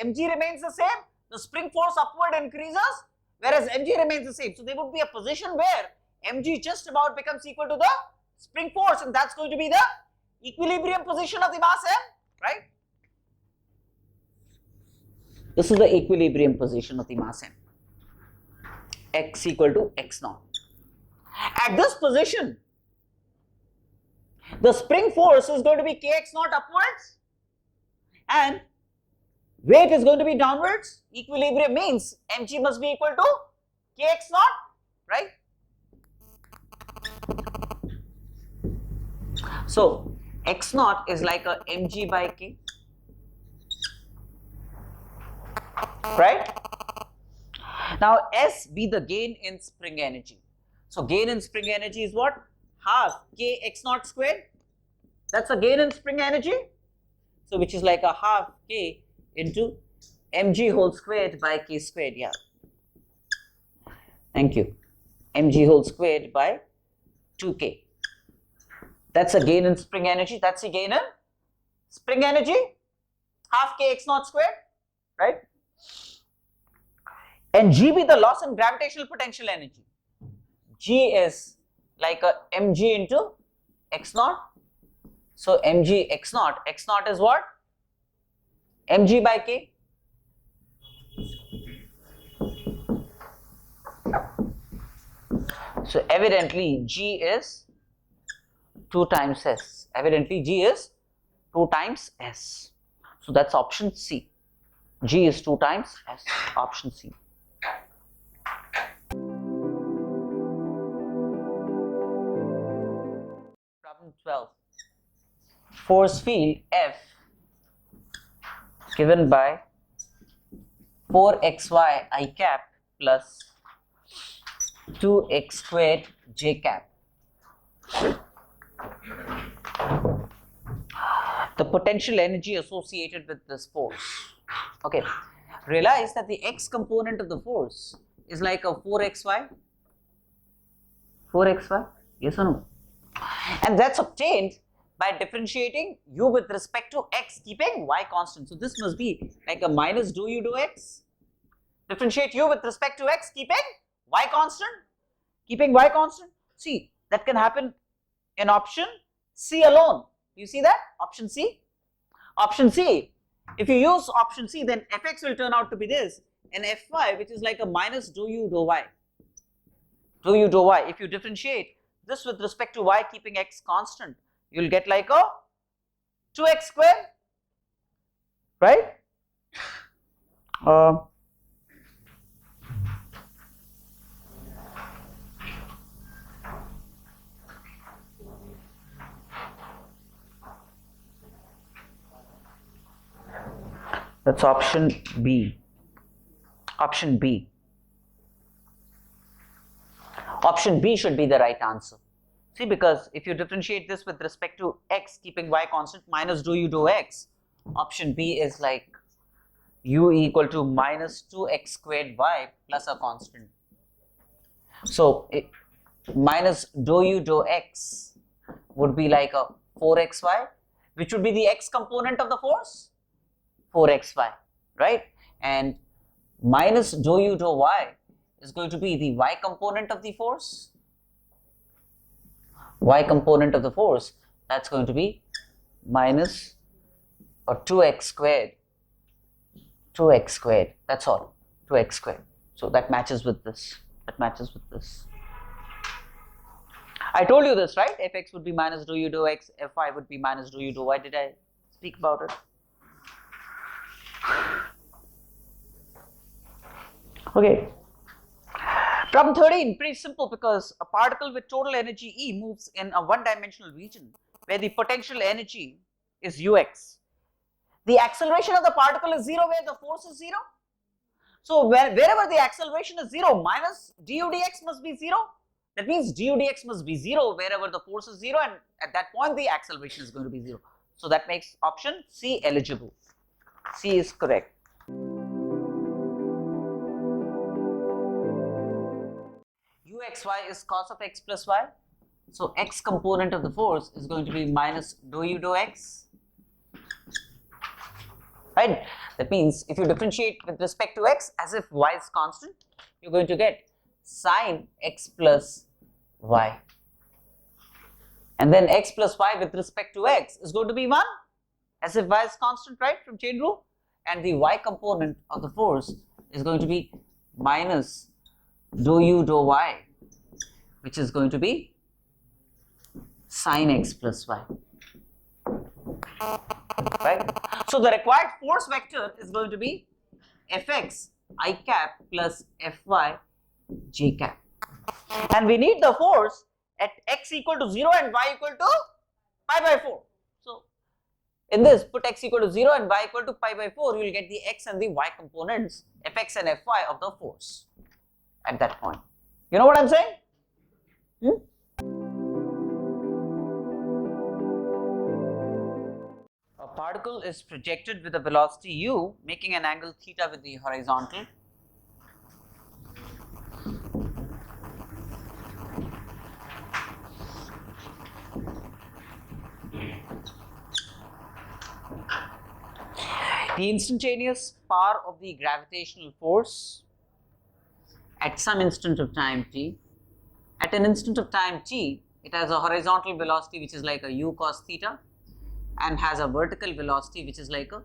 mg remains the same, the spring force upward increases, whereas mg remains the same. So there would be a position where mg just about becomes equal to the spring force, and that's going to be the equilibrium position of the mass m, right? This is the equilibrium position of the mass m, x equal to x naught. At this position, the spring force is going to be kx naught upwards and weight is going to be downwards. Equilibrium means mg must be equal to kx naught, right? So x naught is like a mg by k, right? Now S be the gain in spring energy. So gain in spring energy is what? Half k x naught squared. That's a gain in spring energy. So which is like a half k into mg whole squared by k squared. Yeah. Thank you. Mg whole squared by 2k. That's a gain in spring energy. That's a gain in spring energy. Half k x naught squared, right? And G be the loss in gravitational potential energy. G is like a mg into x naught. So mg x naught is what? Mg by k. So evidently G is 2 times S. Evidently G is 2 times S. So that's option C. G is 2 times S. Option C. Problem 12. Force field F given by 4xy I cap plus 2x squared j cap. The potential energy associated with this force. Okay, realize that the x component of the force is like a 4xy. 4xy, yes or no? And that's obtained by differentiating u with respect to x, keeping y constant. So this must be like a minus do u do x. Differentiate u with respect to x, keeping y constant. Keeping y constant. See, that can happen in option C alone. You see that? Option C. Option C. If you use option C, then fx will turn out to be this, and fy, which is like a minus do u do y. Do u do y. If you differentiate this with respect to y, keeping x constant, you'll get like a 2x square right? That's option B. Option B. Option B should be the right answer. See, because if you differentiate this with respect to x, keeping y constant, minus do u do x, option B is like u equal to minus 2x squared y plus a constant. So, minus do u do x would be like a 4xy, which would be the x component of the force, 4xy, right? And minus do u do y is going to be the y component of the force. Y component of the force, that's going to be minus or 2x squared. 2x squared, that's all, 2x squared. So that matches with this. That matches with this. I told you this, right? Fx would be minus do u do x, Fy would be minus do u do y. Did I speak about it? Okay. Problem 13, pretty simple, because a particle with total energy E moves in a one-dimensional region where the potential energy is ux. The acceleration of the particle is 0 where the force is 0. So wherever the acceleration is 0, minus du dx must be 0. That means du dx must be 0 wherever the force is 0, and at that point the acceleration is going to be 0. So that makes option C eligible. C is correct. Uxy is cos of x plus y. So x component of the force is going to be minus do u do x. Right? That means if you differentiate with respect to x as if y is constant, you're going to get sine x plus y. And then x plus y with respect to x is going to be 1 as if y is constant, right, from chain rule. And the y component of the force is going to be minus do u do y, which is going to be sine x plus y. Right? So the required force vector is going to be Fx I cap plus Fy j cap. And we need the force at x equal to 0 and y equal to pi by 4. So in this, put x equal to 0 and y equal to pi by 4, you will get the x and the y components, Fx and Fy of the force at that point. You know what I'm saying? A particle is projected with a velocity u, making an angle theta with the horizontal. The instantaneous power of the gravitational force at some instant of time t. At an instant of time t, it has a horizontal velocity which is like a u cos theta, and has a vertical velocity which is like a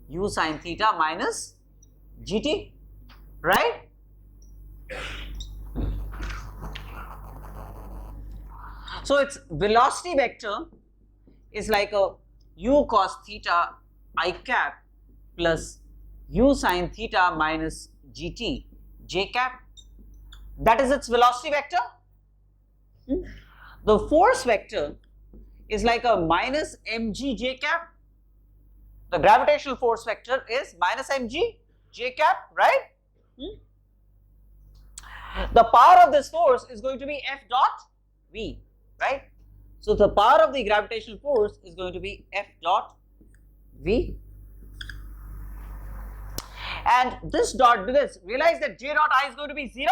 u sin theta minus gt, right? So its velocity vector is like a u cos theta I cap plus u sin theta minus gt j cap. That is its velocity vector. The force vector is like a minus mg j cap. The gravitational force vector is minus mg j cap, right? The power of this force is going to be F dot V, right? So the power of the gravitational force is going to be F dot V. And this dot, realize that J dot I is going to be 0.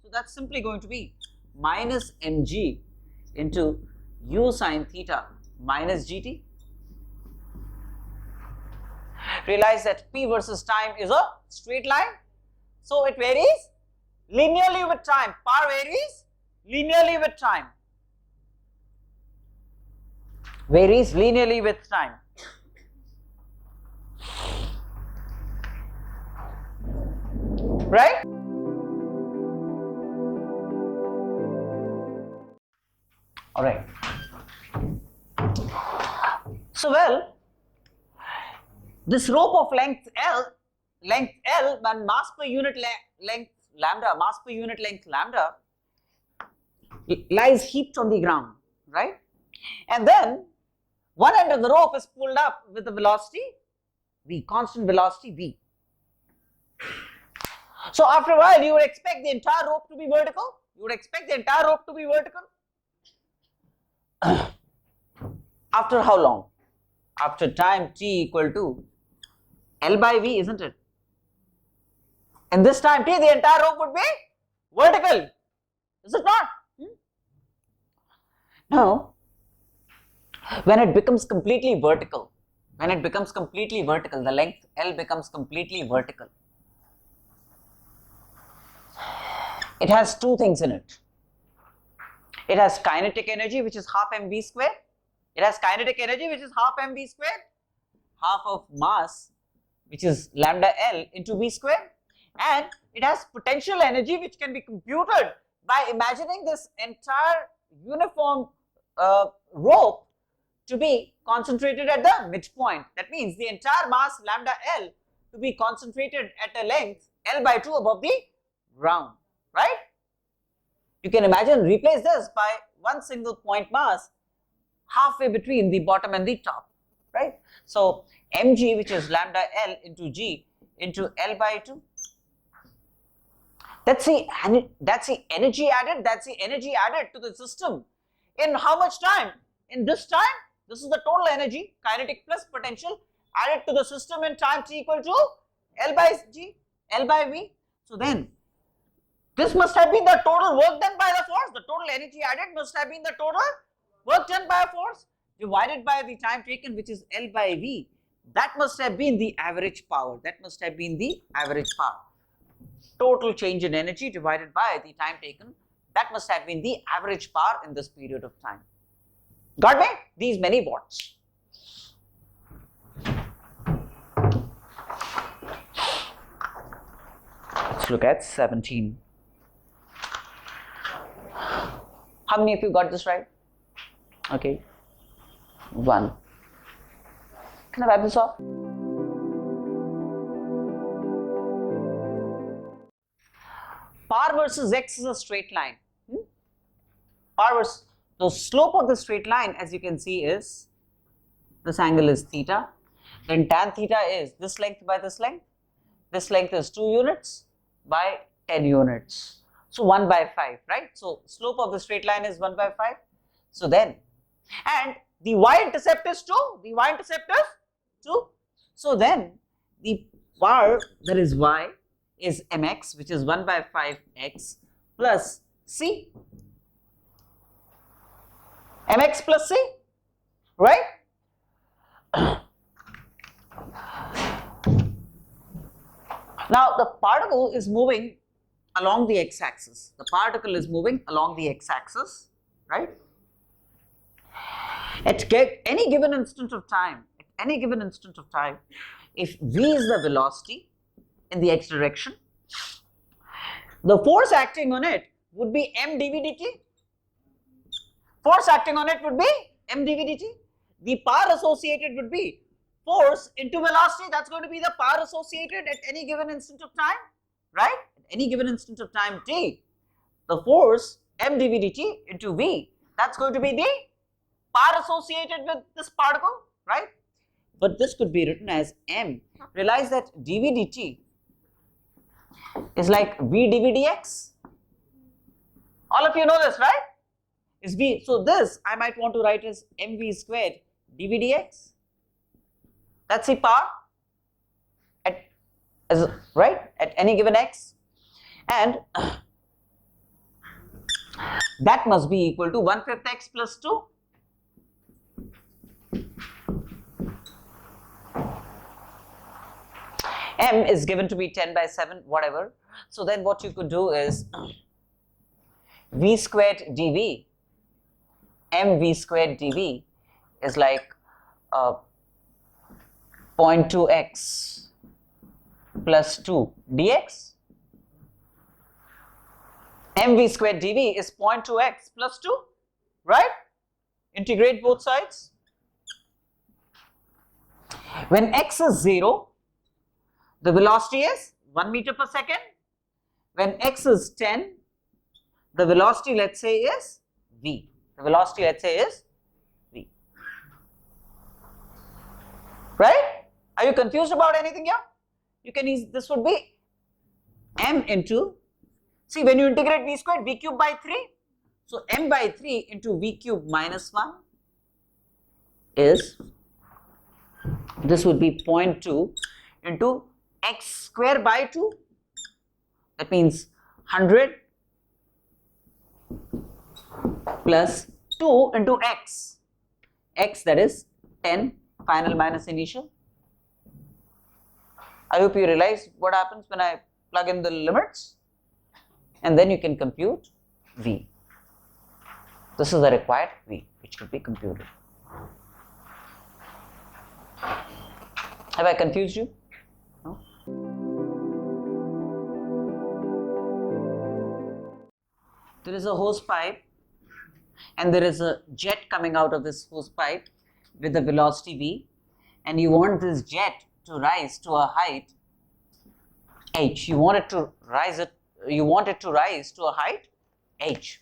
So that's simply going to be minus mg into u sin theta minus gt. Realize that p versus time is a straight line. So it varies linearly with time. Power varies linearly with time. Varies linearly with time. Right? All right. So, well, This rope of length L and mass per unit length lambda, lies heaped on the ground, right? And then one end of the rope is pulled up with the velocity v, constant velocity v. So after a while, you would expect the entire rope to be vertical. After how long? After time t equal to L by v, isn't it? In this time t, the entire rope would be vertical, is it not? Now, when it becomes completely vertical, the length L becomes completely vertical. It has two things in it. It has kinetic energy, which is half mv squared. Half of mass, which is lambda L into v squared. And it has potential energy, which can be computed by imagining this entire uniform rope to be concentrated at the midpoint. That means the entire mass lambda L to be concentrated at a length L by 2 above the ground, right? You can imagine, replace this by one single point mass halfway between the bottom and the top, right? So mg, which is lambda L into g into L by 2. That's the energy added to the system. In how much time? In this time. This is the total energy, kinetic plus potential, added to the system in time t equal to L by v. So then, this must have been the total work done by the force. The total energy added must have been the total work done by a force divided by the time taken, which is L by v. That must have been the average power. Total change in energy divided by the time taken. That must have been the average power in this period of time. Got me? These many watts. Let's look at 17. How many of you got this right? Okay. 1. Can I wipe this off? Power versus x is a straight line. The slope of the straight line, as you can see, is this angle is theta. Then tan theta is this length by this length. This length is 2 units by 10 units. So 1 by 5, right? So slope of the straight line is 1 by 5. So then, and the y-intercept is 2. So then, the power, that is y, is mx, which is 1 by 5x plus c. Mx plus c, right? Now, the particle is moving along the x-axis. Right? At any given instant of time, if v is the velocity in the x direction, the force acting on it would be m dv dt. The power associated would be force into velocity. That's going to be the power associated at any given instant of time, right? At any given instant of time t, the force m dv dt into v, that's going to be the power associated with this particle, right? But this could be written as m. Realize that dv dt is like v dv dx. All of you know this, right? Is v. So this I might want to write as mv squared dv dx. That's the power at any given x, and that must be equal to 1/5 x plus 2. M is given to be 10 by 7, whatever. So then what you could do is v squared dv, mv squared dv is like 0.2x plus 2 dx. mv squared dv is 0.2x plus 2, right? Integrate both sides. When x is 0, the velocity is 1 meter per second. When x is 10, the velocity, let's say, is v. The velocity, let's say, is v. Right? Are you confused about anything here? You can use, this would be m into, see, when you integrate v squared, v cube by 3. So m by 3 into v cube minus 1 is, this would be 0.2 into x square by 2. That means 100 plus 2 into x. X, that is 10, final minus initial. I hope you realize what happens when I plug in the limits, and then you can compute v. This is the required v which could be computed. Have I confused you? No? There is a hose pipe and there is a jet coming out of this hose pipe with a velocity v, and you want this jet to rise to a height h. You want it to rise to a height h.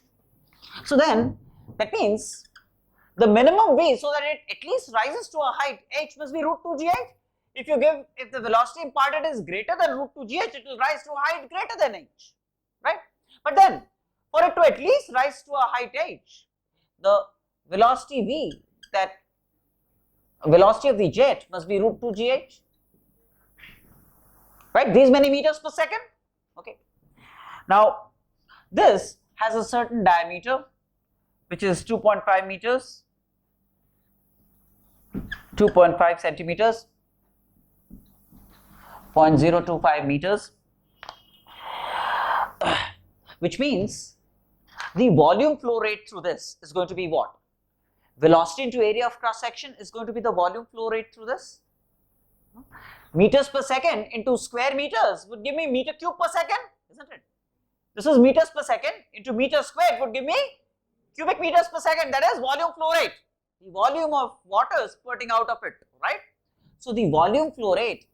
So then that means the minimum v, so that it at least rises to a height h, must be root 2 gh. If the velocity imparted is greater than root 2 gh, it will rise to a height greater than h, right? But then for it to at least rise to a height h, the velocity v, that velocity of the jet must be root 2 gh, right? These many meters per second. Okay. Now this has a certain diameter which is 2.5 meters, 2.5 centimeters, 0.025 meters, which means the volume flow rate through this is going to be what? Velocity into area of cross section is going to be the volume flow rate through this. Meters per second into square meters would give me meter cube per second, isn't it? This is meters per second into meter squared would give me cubic meters per second, that is volume flow rate, the volume of water spurting out of it, right? So the volume flow rate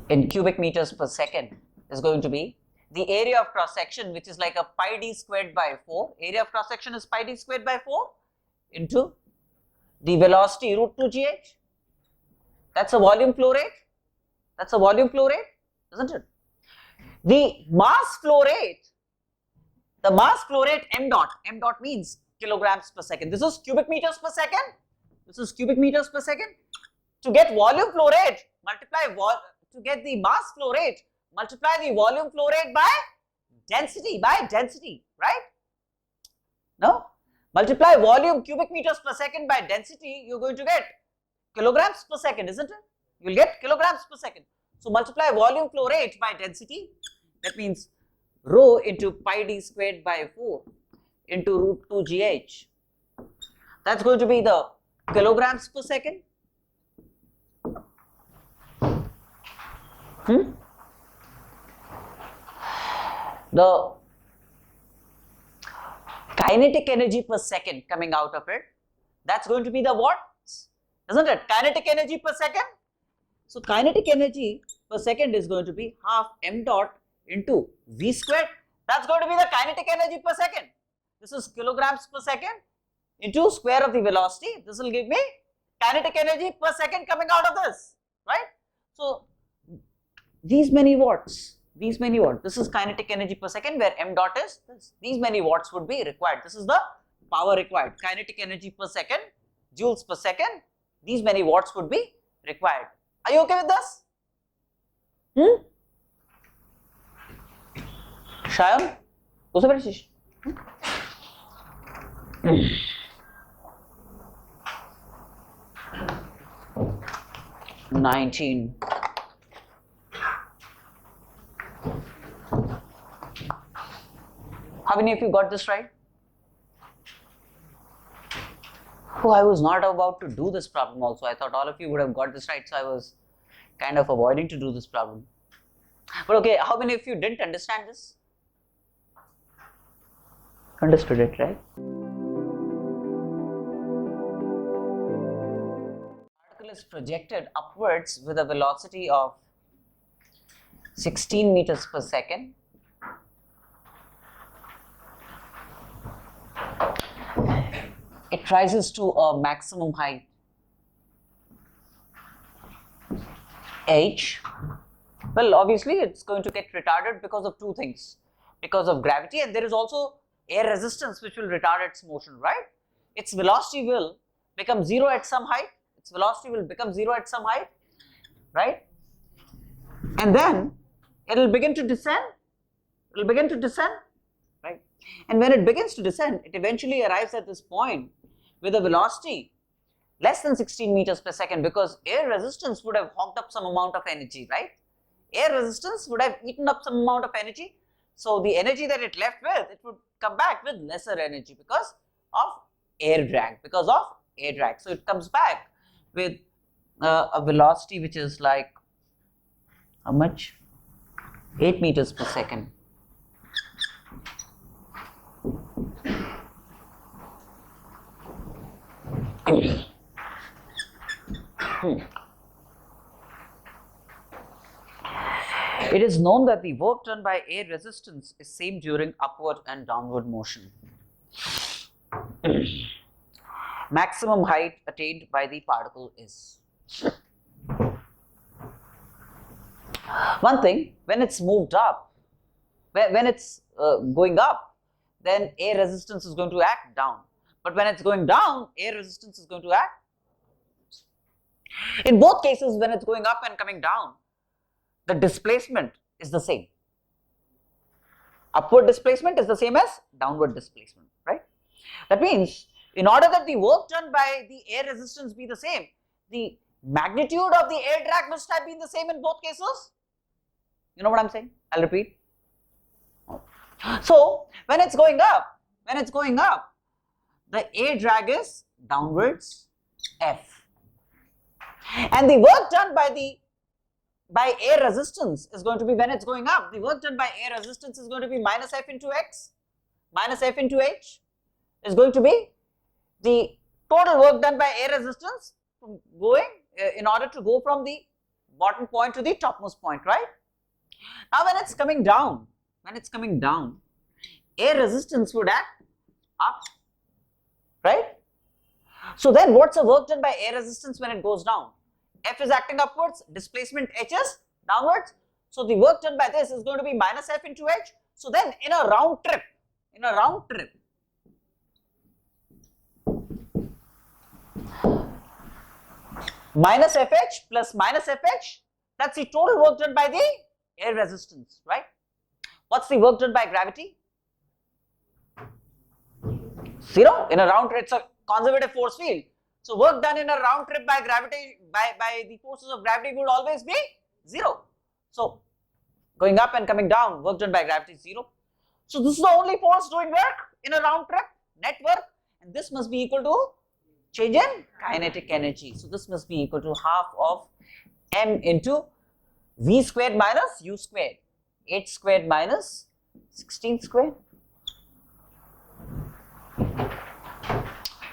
in cubic meters per second is going to be the area of cross section, which is like a pi d squared by 4. Area of cross section is pi d squared by 4 into the velocity root 2 gh. That's a volume flow rate. That's a volume flow rate, isn't it? The mass flow rate m dot means kilograms per second. This is cubic meters per second. This is cubic meters per second. To get volume flow rate, to get the mass flow rate, multiply the volume flow rate by density, right? No? Multiply volume cubic meters per second by density, you're going to get kilograms per second, isn't it? You will get kilograms per second. So multiply volume flow rate by density, that means rho into pi d squared by 4 into root 2 gh. That's going to be the kilograms per second. The kinetic energy per second coming out of it, that's going to be the watts, isn't it? Kinetic energy per second. So kinetic energy per second is going to be half m dot into v squared. That's going to be the kinetic energy per second. This is kilograms per second into square of the velocity. This will give me kinetic energy per second coming out of this, right? So these many watts, this is kinetic energy per second, where m dot is this. These many watts would be required. This is the power required. Kinetic energy per second, joules per second, these many watts would be required. Are you okay with this? Shayan? Usa beres? 19. How many of you got this right? Oh, I was not about to do this problem also. I thought all of you would have got this right, so I was kind of avoiding to do this problem. But okay, how many of you didn't understand this? Understood it, right? Particle is projected upwards with a velocity of 16 meters per second. It rises to a maximum height h. Well, obviously it's going to get retarded because of two things, because of gravity, and there is also air resistance which will retard its motion, right? Its velocity will become zero at some height. Its velocity will become zero at some height, right? And then it will begin to descend. It will begin to descend, right? And when it begins to descend, it eventually arrives at this point with a velocity less than 16 meters per second, because air resistance would have hogged up some amount of energy, right? Air resistance would have eaten up some amount of energy. So the energy that it left with, it would come back with lesser energy because of air drag, So it comes back with a velocity which is like, how much? 8 meters per second. It is known that the work done by air resistance is same during upward and downward motion. Maximum height attained by the particle is. One thing, when it's moved up, when it's going up, then air resistance is going to act down. But when it's going down, air resistance is going to act. In both cases, when it's going up and coming down, the displacement is the same. Upward displacement is the same as downward displacement, right? That means, in order that the work done by the air resistance be the same, the magnitude of the air drag must have been the same in both cases. You know what I'm saying? I'll repeat. So, when it's going up, the air drag is downwards F. And the work done by air resistance is going to be, when it's going up, the work done by air resistance is going to be minus F into X, minus F into H is going to be the total work done by air resistance going in order to go from the bottom point to the topmost point, right? Now when it's coming down, air resistance would act up, right? So then what's the work done by air resistance when it goes down? F is acting upwards, displacement H is downwards. So the work done by this is going to be minus F into H. So then in a round trip, minus FH plus minus FH, that's the total work done by the air resistance, right? What's the work done by gravity? 0. In a round trip, it's a conservative force field. So work done in a round trip by gravity, by the forces of gravity would always be 0. So going up and coming down, work done by gravity is 0. So this is the only force doing work in a round trip, net work, and this must be equal to change in kinetic energy. So this must be equal to half of m into v squared minus u squared, 8 squared minus 16 squared.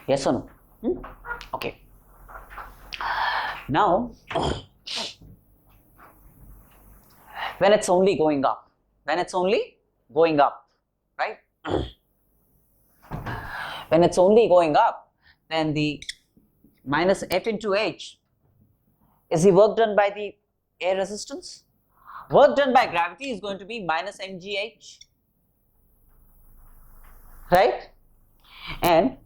Yes or no? Okay. Now, when it's only going up, right? When it's only going up, then the minus F into H is the work done by the air resistance. Work done by gravity is going to be minus mgh, right? And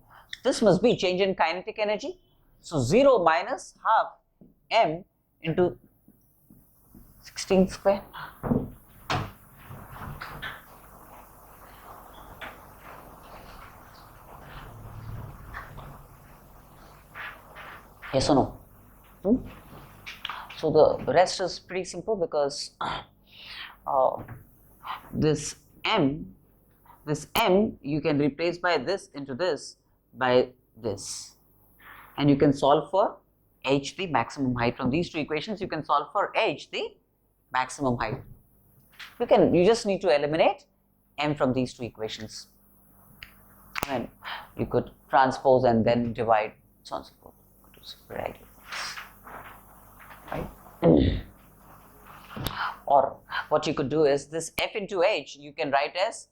this must be change in kinetic energy. So 0 minus half m into 16 square. Yes or no? So the rest is pretty simple, because this m you can replace by this into this by this, and you can solve for h, the maximum height. From these two equations you can solve for h, the maximum height. You just need to eliminate m from these two equations. And you could transpose and then divide, so on and so forth. Variety of things, right? Or what you could do is this f into h you can write as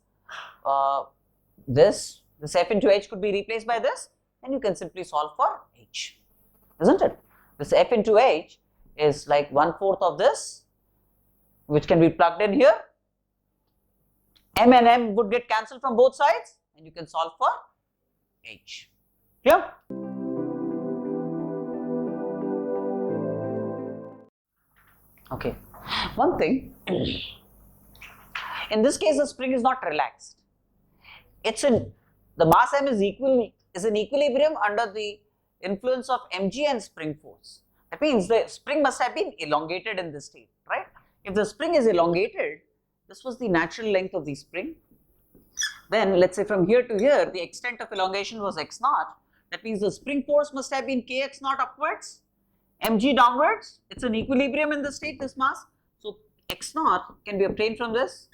this f into h could be replaced by this, and you can simply solve for h, isn't it? This f into h is like 1/4 of this, which can be plugged in here. M and m would get cancelled from both sides, and you can solve for h. Clear? Okay. One thing, in this case the spring is not relaxed. It's in the mass m is in equilibrium under the influence of mg and spring force. That means the spring must have been elongated in this state, right? If the spring is elongated, this was the natural length of the spring. Then let's say from here to here, the extent of elongation was x naught. That means the spring force must have been kx naught upwards, mg downwards. It's an equilibrium in this state, this mass. So x naught can be obtained from this,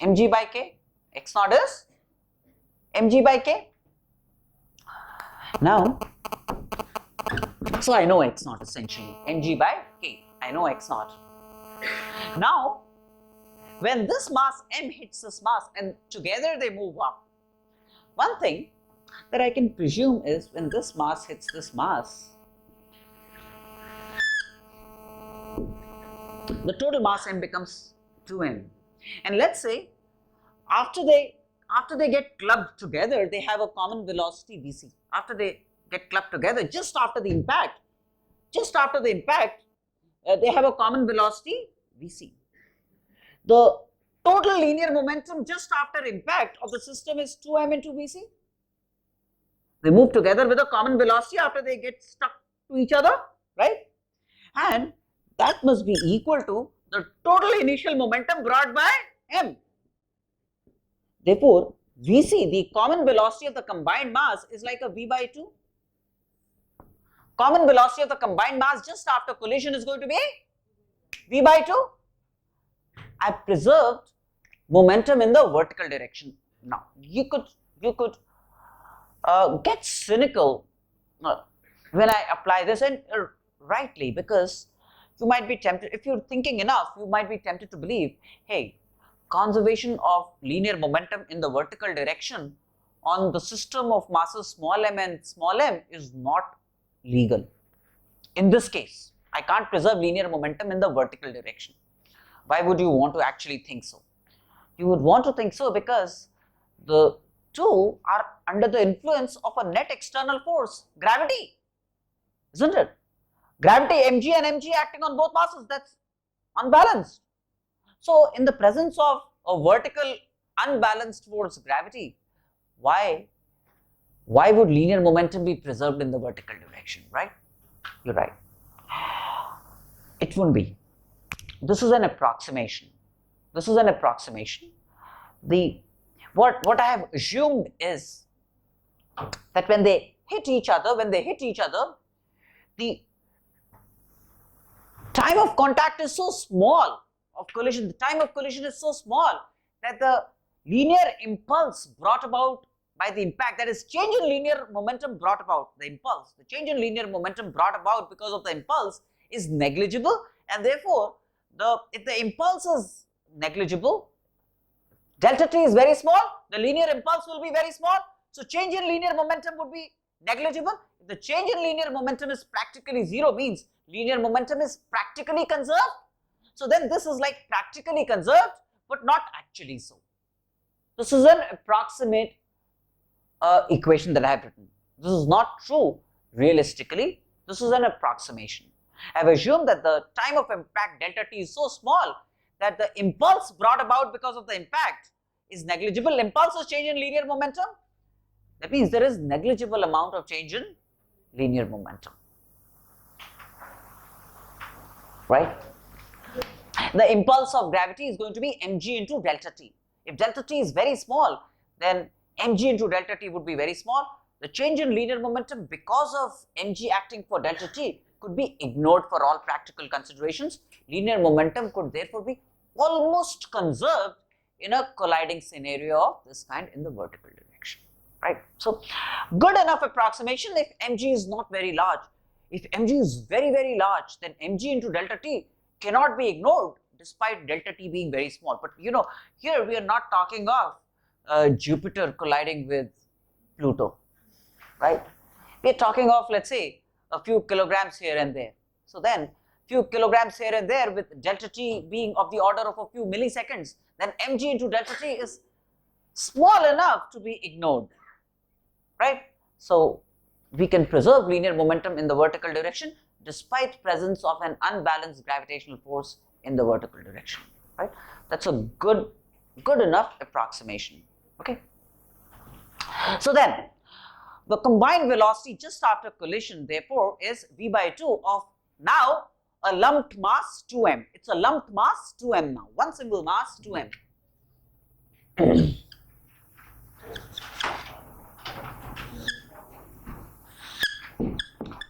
mg by k. X naught is mg by k. Now, so I know x naught essentially, mg by k. I know x naught. Now, when this mass m hits this mass and together they move up, one thing that I can presume is when this mass hits this mass, the total mass m becomes 2m. And let's say after they get clubbed together, they have a common velocity vc. After they get clubbed together, just after the impact, they have a common velocity vc. The total linear momentum just after impact of the system is 2m into vc. They move together with a common velocity after they get stuck to each other, right? And that must be equal to the total initial momentum brought by m. Therefore, vc, the common velocity of the combined mass, is like a v by 2. Common velocity of the combined mass just after collision is going to be v by 2. I preserved momentum in the vertical direction. Now, you could get cynical when I apply this, and rightly, because you might be tempted, if you're thinking enough, you might be tempted to believe, hey, conservation of linear momentum in the vertical direction on the system of masses small m and small m is not legal. In this case, I can't preserve linear momentum in the vertical direction. Why would you want to actually think so? You would want to think so because the two are under the influence of a net external force, gravity, isn't it? Gravity mg and mg acting on both masses, that's unbalanced. So in the presence of a vertical unbalanced force, gravity, why would linear momentum be preserved in the vertical direction, right? You're right. It wouldn't be. This is an approximation. This is an approximation. What I have assumed is that when they hit each other, the time of contact is so small of collision, the time of collision is so small that the linear impulse brought about by the impact, that is change in linear momentum brought about, the change in linear momentum brought about because of the impulse is negligible, and therefore if the impulse is negligible, delta t is very small, the linear impulse will be very small, so change in linear momentum would be negligible. If the change in linear momentum is practically zero, means linear momentum is practically conserved. So then this is like practically conserved but not actually so. This is an approximate equation that I have written. This is not true realistically, this is an approximation. I have assumed that the time of impact delta t is so small that the impulse brought about because of the impact is negligible. Impulse is change in linear momentum. That means there is negligible amount of change in linear momentum, right? The impulse of gravity is going to be mg into delta t. If delta t is very small, then mg into delta t would be very small. The change in linear momentum because of mg acting for delta t could be ignored for all practical considerations. Linear momentum could therefore be almost conserved in a colliding scenario of this kind in the vertical direction. right? So good enough approximation if mg is not very large. If mg is very, very large, then mg into delta t cannot be ignored despite delta t being very small. But you know, here we are not talking of Jupiter colliding with Pluto, right? We are talking of, let's say, a few kilograms here and there. So then few kilograms here and there with delta t being of the order of a few milliseconds, then mg into delta t is small enough to be ignored, right? So we can preserve linear momentum in the vertical direction despite presence of an unbalanced gravitational force in the vertical direction, right? That's a good enough approximation, okay? So then the combined velocity just after collision therefore is v by 2 of now a lumped mass 2m. It's a lumped mass 2m now, one single mass 2m.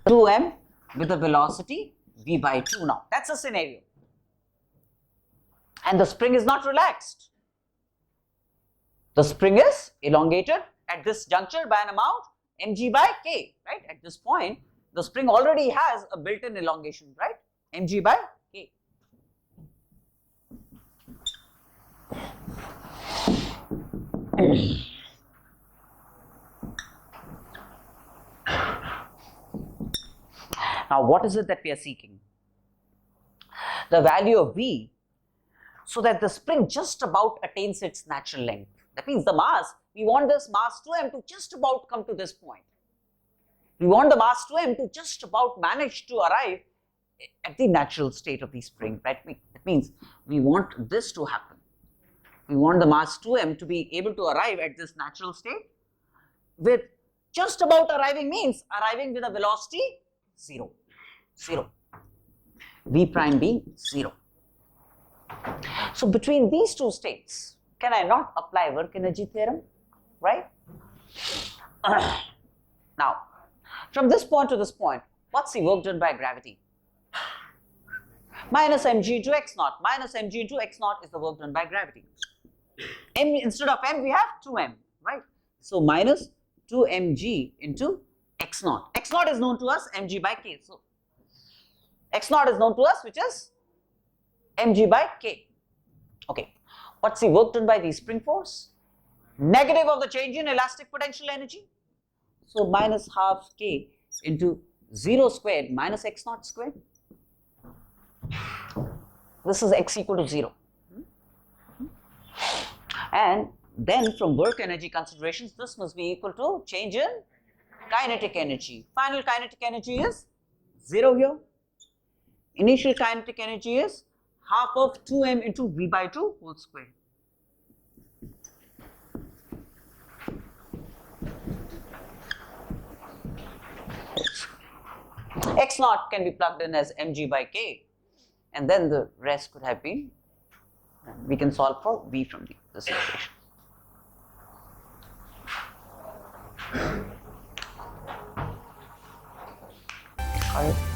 2m with a velocity v by 2 now. That's a scenario. And the spring is not relaxed. The spring is elongated at this juncture by an amount mg by k, right? At this point, the spring already has a built-in elongation, right? mg by k. Now, what is it that we are seeking? The value of v so that the spring just about attains its natural length. That means the mass, we want this mass 2m to just about come to this point. We want the mass 2m to just about manage to arrive at the natural state of the spring, right? That means we want this to happen. We want the mass 2m to be able to arrive at this natural state with just about arriving means arriving with a velocity 0, 0, v prime being 0. So between these two states, can I not apply work energy theorem, right? Now, from this point to this point, what's the work done by gravity? Minus mg into x naught. Minus mg into x naught is the work done by gravity. M, instead of m, we have 2m, right? So minus 2mg into x naught. X naught is known to us, mg by k. So x naught is known to us, which is mg by k. Okay, what's the work done by the spring force? Negative of the change in elastic potential energy. So minus half k into 0 squared minus x naught squared. This is x equal to 0. And then from work energy considerations, this must be equal to change in kinetic energy. Final kinetic energy is 0 here. Initial kinetic energy is half of 2m into v by 2 whole square. X naught can be plugged in as mg by k, and then the rest could have been, we can solve for v from this equation. Got it?